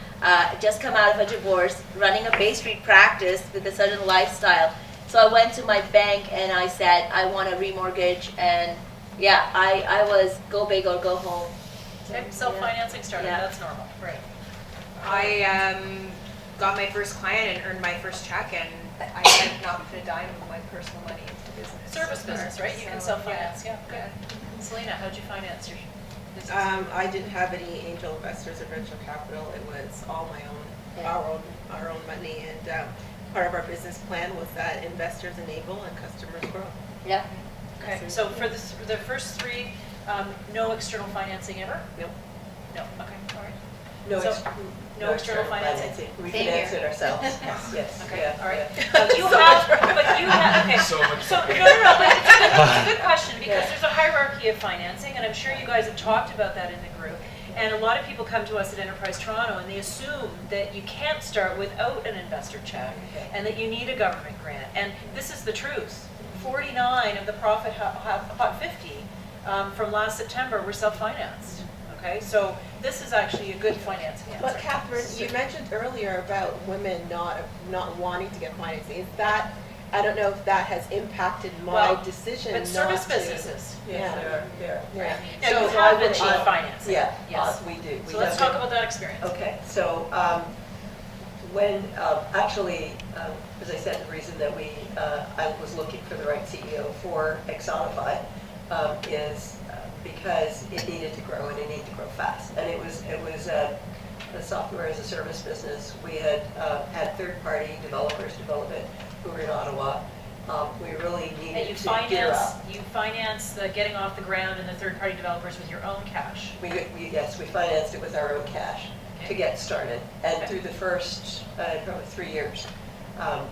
just come out of a divorce, running a Bay Street practice with a certain lifestyle. So I went to my bank and I said, I want a remortgage, and yeah, I was go big or go home. Okay, self-financing startup, Yeah. that's normal, right. I got my first client and earned my first check, and I had not put a dime of my personal money into business. Service so far. business, right? You can So, self-finance, yeah, good. Celina, how'd you finance your business? I didn't have any angel investors or venture capital. It was all my own, our own money, and part of our business plan was that investors enable and customers grow. Yeah. Okay, so for the first three, no external financing ever? Nope. No, okay, all right. No, So, ex- no external financing. We Same finance here. it ourselves. Yes, Okay, yeah, all right. yeah. But you have, okay. So much So, for no, but it's a good question, because there's a hierarchy of financing, and I'm sure you guys have talked about that in the group. And a lot of people come to us at Enterprise Toronto and they assume that you can't start without an investor check, and that you need a government grant. And this is the truth. 49 of the Profit Hot 50 from last September were self-financed. Okay, so this is actually a good financing answer. But Katherine, you mentioned earlier about women not wanting to get financing. Is that, I don't know if that has impacted my Well, decision But service not to. businesses. Yeah, they're. Yeah. Now, So you I have would- achieved financing. Yeah, Yes. we do. We So let's have talk been- about that experience. Okay, so when actually, as I said, the reason that I was looking for the right CEO for Exotify is because it needed to grow and it needed to grow fast. And it was a software as a service business. We had had third-party developers develop it who were in Ottawa. We really And needed you to gear up. finance the getting off the ground and the third-party developers with your own cash. Yes, we financed it with our own cash to get started. And Okay. through the first, probably 3 years,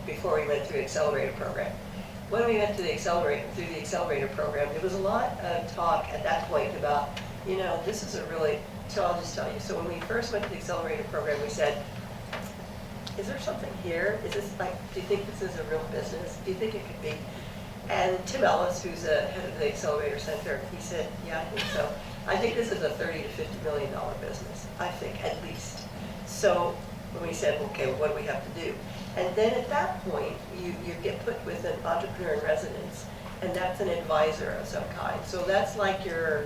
before we went through the accelerator program. When we went through the accelerator program, there was a lot of talk at that point about, this is a really, so I'll just tell you. So when we first went to the accelerator program, we said, is there something here? Is this do you think this is a real business? Do you think it could be? And Tim Ellis, who's the head of the Accelerator Center, he said, yeah, I think so. I think this is a $30 to $50 million business, I think, at least. So we said, okay, what do we have to do? And then at that point, you get put with an entrepreneur in residence, and that's an advisor of some kind. So that's like your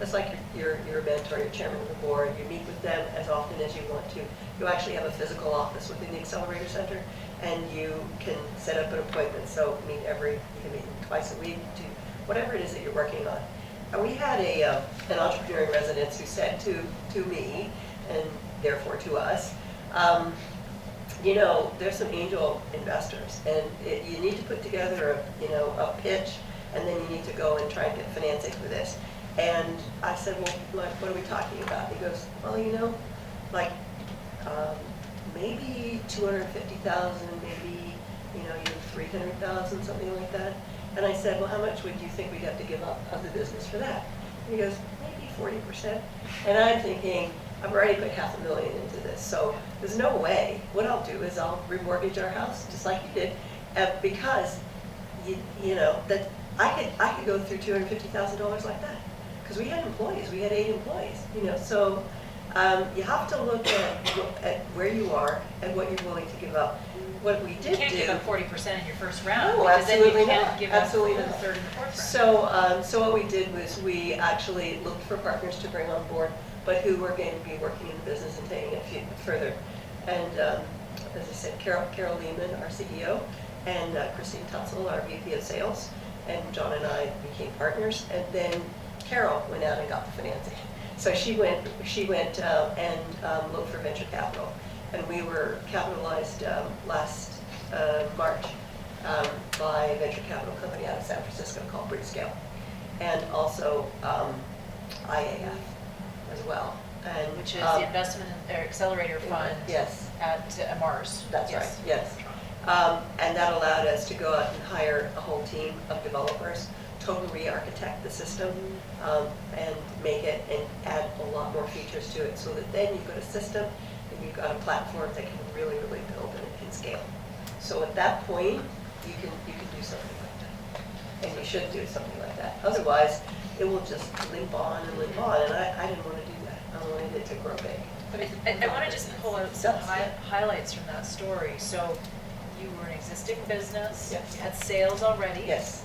just like your mentor, your chairman of the board, you meet with them as often as you want to. You actually have a physical office within the Accelerator Center, and you can set up an appointment. So you can meet twice a week, to whatever it is that you're working on. And we had an entrepreneur in residence who said to me, and therefore to us, you know, there's some angel investors, and you need to put together a pitch, and then you need to go and try and get financing for this. And I said, well, like, what are we talking about? He goes, well, you know, like maybe 250,000, maybe, you know, even 300,000, something like that. And I said, well, how much would you think we'd have to give up of the business for that? And he goes, maybe 40%. And I'm thinking, I've already put $500,000 into this, so there's no way. What I'll do is I'll remortgage our house, just like you did, because you know that I could go through $250,000 like that, because we had employees. We had 8 employees. You know, so you have to look at where you are and what you're willing to give up. What we did You can't do. give up 40% in your first round, No, because then you absolutely can't not. give up Absolutely in the not. third and fourth round. So what we did was we actually looked for partners to bring on board, but who were going to be working in the business and taking it further. And as I said, Carol Lehman, our CEO, and Christine Tutzel, our VP of Sales, and John and I became partners. And then Carol went out and got the financing. So she went and looked for venture capital. And we were capitalized last March by a venture capital company out of San Francisco called Bridgescale, and also IAF as well. And Which is the investment or accelerator fund yes, at Mars. that's Yes. right. Yes, and that allowed us to go out and hire a whole team of developers, totally re-architect the system, and make it and add a lot more features to it, so that then you've got a system and you've got a platform that can really build and it can scale. So at that point, you can do something like that, and you should do something like that. Otherwise, it will just limp on, and I didn't want to do that. I wanted it to grow big. But I want to just pull out some highlights from that story. So you were an existing business. Yes. You had sales already. Yes.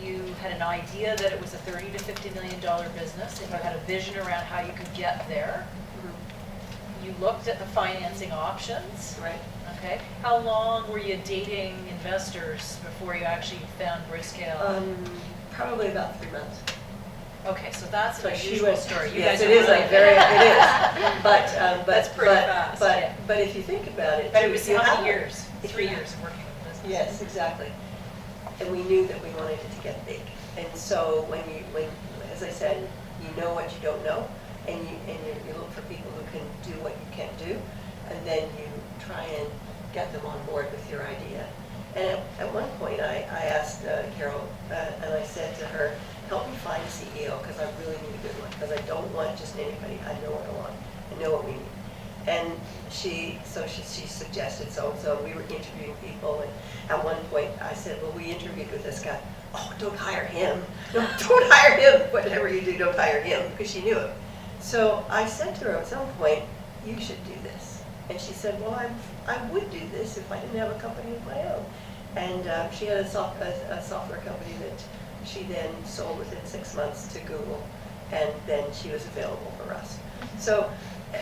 You had an idea that it was a $30 to $50 million business, and you had a vision around how you could get there. You looked at the financing options. Right. Okay. How long were you dating investors before you actually found Bridgescale? Probably about 3 months. Okay, so that's So an she unusual went. story. You Yes, guys it are is really a very. It is. But That's pretty fast, yeah. But if you think about it, But it too, was if you how have many a- years? if 3 you- years of working with the business. Yes, exactly. And we knew that we wanted it to get big. And so when as I said, you know what you don't know, and you look for people who can do what you can't do, and then you try and get them on board with your idea. And at one point, I asked Carol, and I said to her, help me find a CEO, because I really need a good one, because I don't want just anybody. I know what I want. I know what we need. And she suggested so-and-so. We were interviewing people, and at one point I said, well, we interviewed with this guy. Oh, don't hire him. No, don't hire him. Whatever you do, don't hire him, because she knew him. So I said to her at some point, you should do this. And she said, well, I would do this if I didn't have a company of my own. And she had a software company that she then sold within 6 months to Google, and then she was available for us. So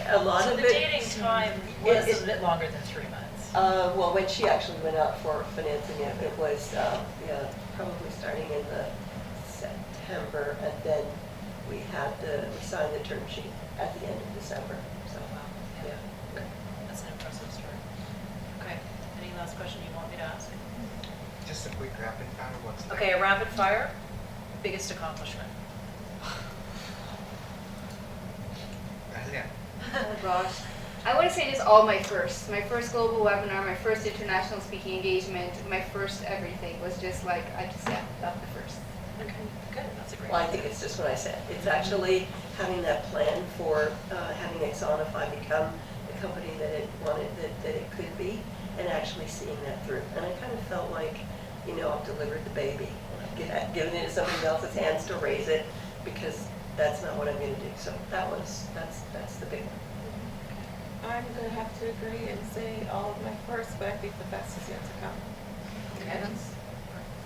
a lot So of the it. dating time was a bit longer than 3 months. Well, when she actually went out for financing it was probably starting in the September, and then we signed the term sheet at the end of December. So yeah. That's an impressive story. Okay, any last question you want me to ask? Just a quick rapid fire. What's that? Okay, a rapid fire, biggest accomplishment. Ahalya. Oh gosh. I want to say just all my firsts. My first global webinar, my first international speaking engagement, my first everything was just like, I just got the first. Okay, good, that's a great. Well, I think it's just what I said. It's actually having that plan for having Exonify become the company that it wanted, that it could be, and actually seeing that through. And I kind of felt like, I've delivered the baby. I've given it to somebody else's hands to raise it, because that's not what I'm going to do. So that's the big one. I'm going to have to agree and say all of my first, but I think the best is yet to come. Okay.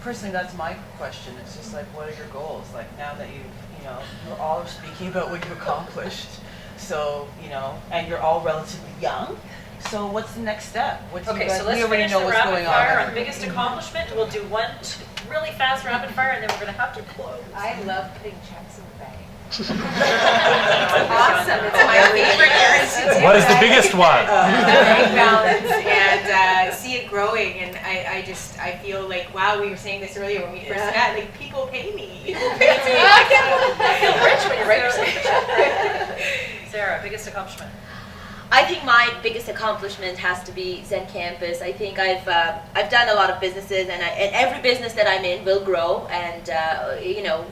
Personally, that's my question. It's just like, what are your goals? Like now that you've, you know, you're all speaking about what you accomplished. So, you know, and you're all relatively young. So what's the next step? What do you Okay, guys, so let's we already finish know the what's rapid going fire on. on biggest accomplishment. We'll do one really fast rapid fire, and then we're gonna have to close. I love putting checks in the bank. Awesome. Awesome. It's my favorite area to do. What is the biggest one? Bank balance and see it growing, and I feel like, wow, we were saying this earlier when we first met, like people pay me. People pay me. I feel rich when you write yourself a check. Syerah, biggest accomplishment. I think my biggest accomplishment has to be Zen Campus. I think I've done a lot of businesses, and every business that I'm in will grow, and you know,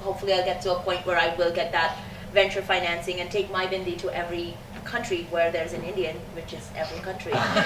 hopefully I'll get to a point where I will get that venture financing and take my Bindi to every country where there's an Indian, which is every country. There you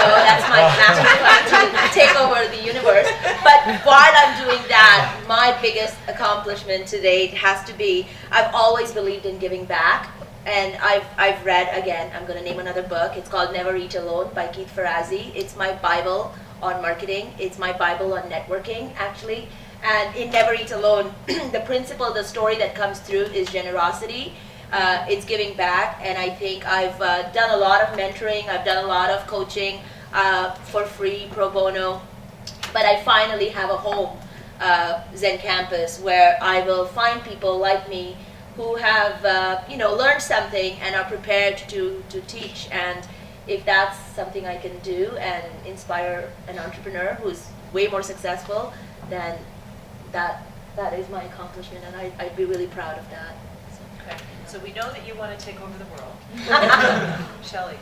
go, that's my master plan to take over the universe. But while I'm doing that, my biggest accomplishment to date has to be, I've always believed in giving back. And I've read, again, I'm going to name another book. It's called Never Eat Alone by Keith Ferrazzi. It's my Bible on marketing. It's my Bible on networking, actually. And in Never Eat Alone, the principle, the story that comes through is generosity. It's giving back. And I think I've done a lot of mentoring. I've done a lot of coaching for free, pro bono. But I finally have a home, Zen Campus, where I will find people like me who have you know, learned something and are prepared to teach. And if that's something I can do and inspire an entrepreneur who's way more successful, then that is my accomplishment, and I'd be really proud of that. Okay, so we know that you want to take over the world. Shelley,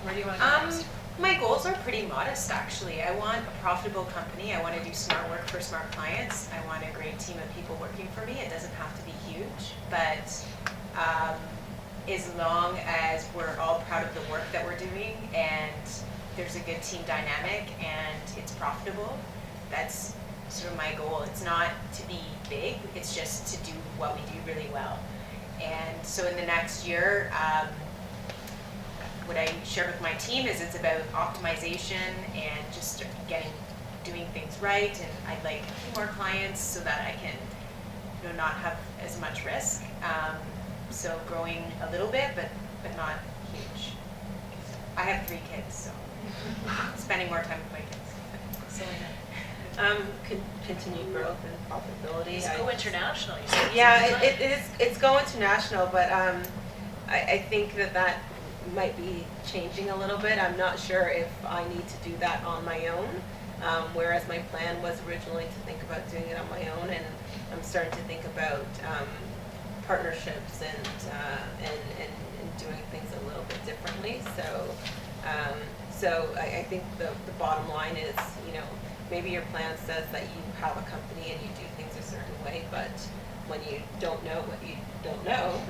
where do you want to go next? My goals are pretty modest, actually. I want a profitable company. I want to do smart work for smart clients. I want a great team of people working for me. It doesn't have to be huge, but as long as we're all proud of the work that we're doing and there's a good team dynamic and it's profitable, that's sort of my goal. It's not to be big, it's just to do what we do really well. And so in the next year, what I shared with my team is it's about optimization and just doing things right, and I'd like a few more clients so that I can, you know, not have as much risk. So growing a little bit, but not huge. I have 3 kids, so spending more time with my kids. Celina. Continued growth and profitability. It's go international. You said Yeah, it is. It's go international, but I think that might be changing a little bit. I'm not sure if I need to do that on my own, whereas my plan was originally to think about doing it on my own, and I'm starting to think about partnerships and doing things a little bit differently. So I think the bottom line is, you know, maybe your plan says that you have a company and you do things a certain way, but when you don't know what you don't know,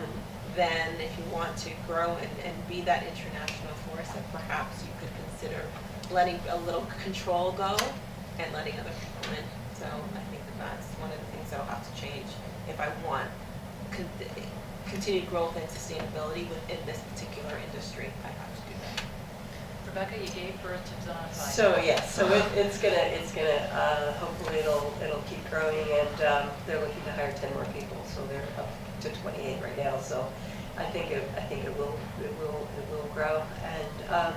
then if you want to grow and be that international force, then perhaps you could consider letting a little control go and letting other people in. So I think that's one of the things that I'll have to change if I want continued growth and sustainability within this particular industry. I have to do that. Rebecca, you gave birth to Zana. So yes, so it's gonna hopefully it'll keep growing, and they're looking to hire 10 more people, so they're up to 28 right now. So I think it will grow. And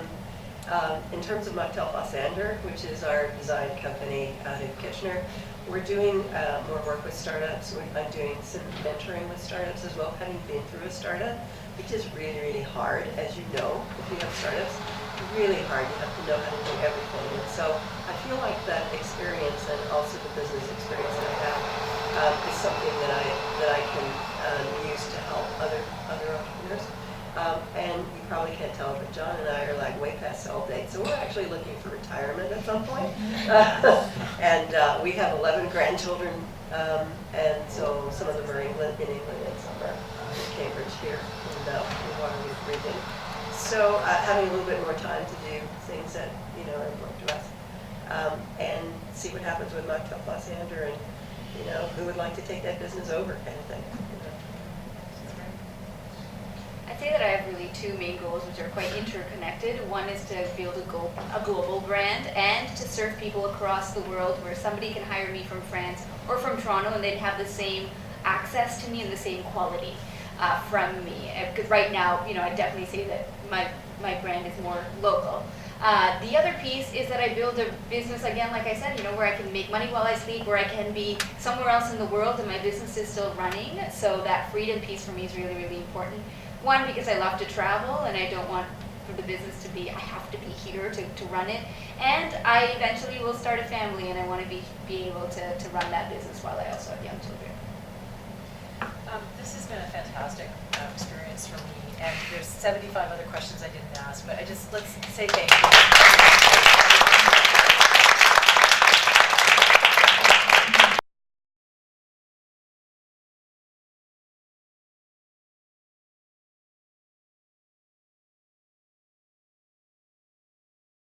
in terms of Mocktail Fossander, which is our design company out in Kitchener, we're doing more work with startups. I'm doing some mentoring with startups as well, having been through a startup, which is really, really hard, as you know, if you have startups. Really hard. You have to know how to do everything. And so I feel like that experience and also the business experience that I have is something that I can use to help other entrepreneurs. And you probably can't tell, but John and I are like way past sell date, so we're actually looking for retirement at some point. And we have 11 grandchildren, and so some of them are in England, and some are in Cambridge here in Waterloo region. So having a little bit more time to do things that, you know, are important to us, and see what happens with Mocktail Fossander, and, you know, who would like to take that business over, kind of thing. I'd say that I have really 2 main goals which are quite interconnected. One is to build a global brand and to serve people across the world, where somebody can hire me from France or from Toronto, and they'd have the same access to me and the same quality from me. Because right now, you know, I definitely say that my brand is more local. The other piece is that I build a business, again, like I said, you know, where I can make money while I sleep, where I can be somewhere else in the world and my business is still running. So that freedom piece for me is really, really important. One, because I love to travel and I don't want for the business to be, I have to be here to run it. And I eventually will start a family and I want to be able to run that business while I also have young children. This has been a fantastic experience for me, and there's 75 other questions I didn't ask, but let's say thank you.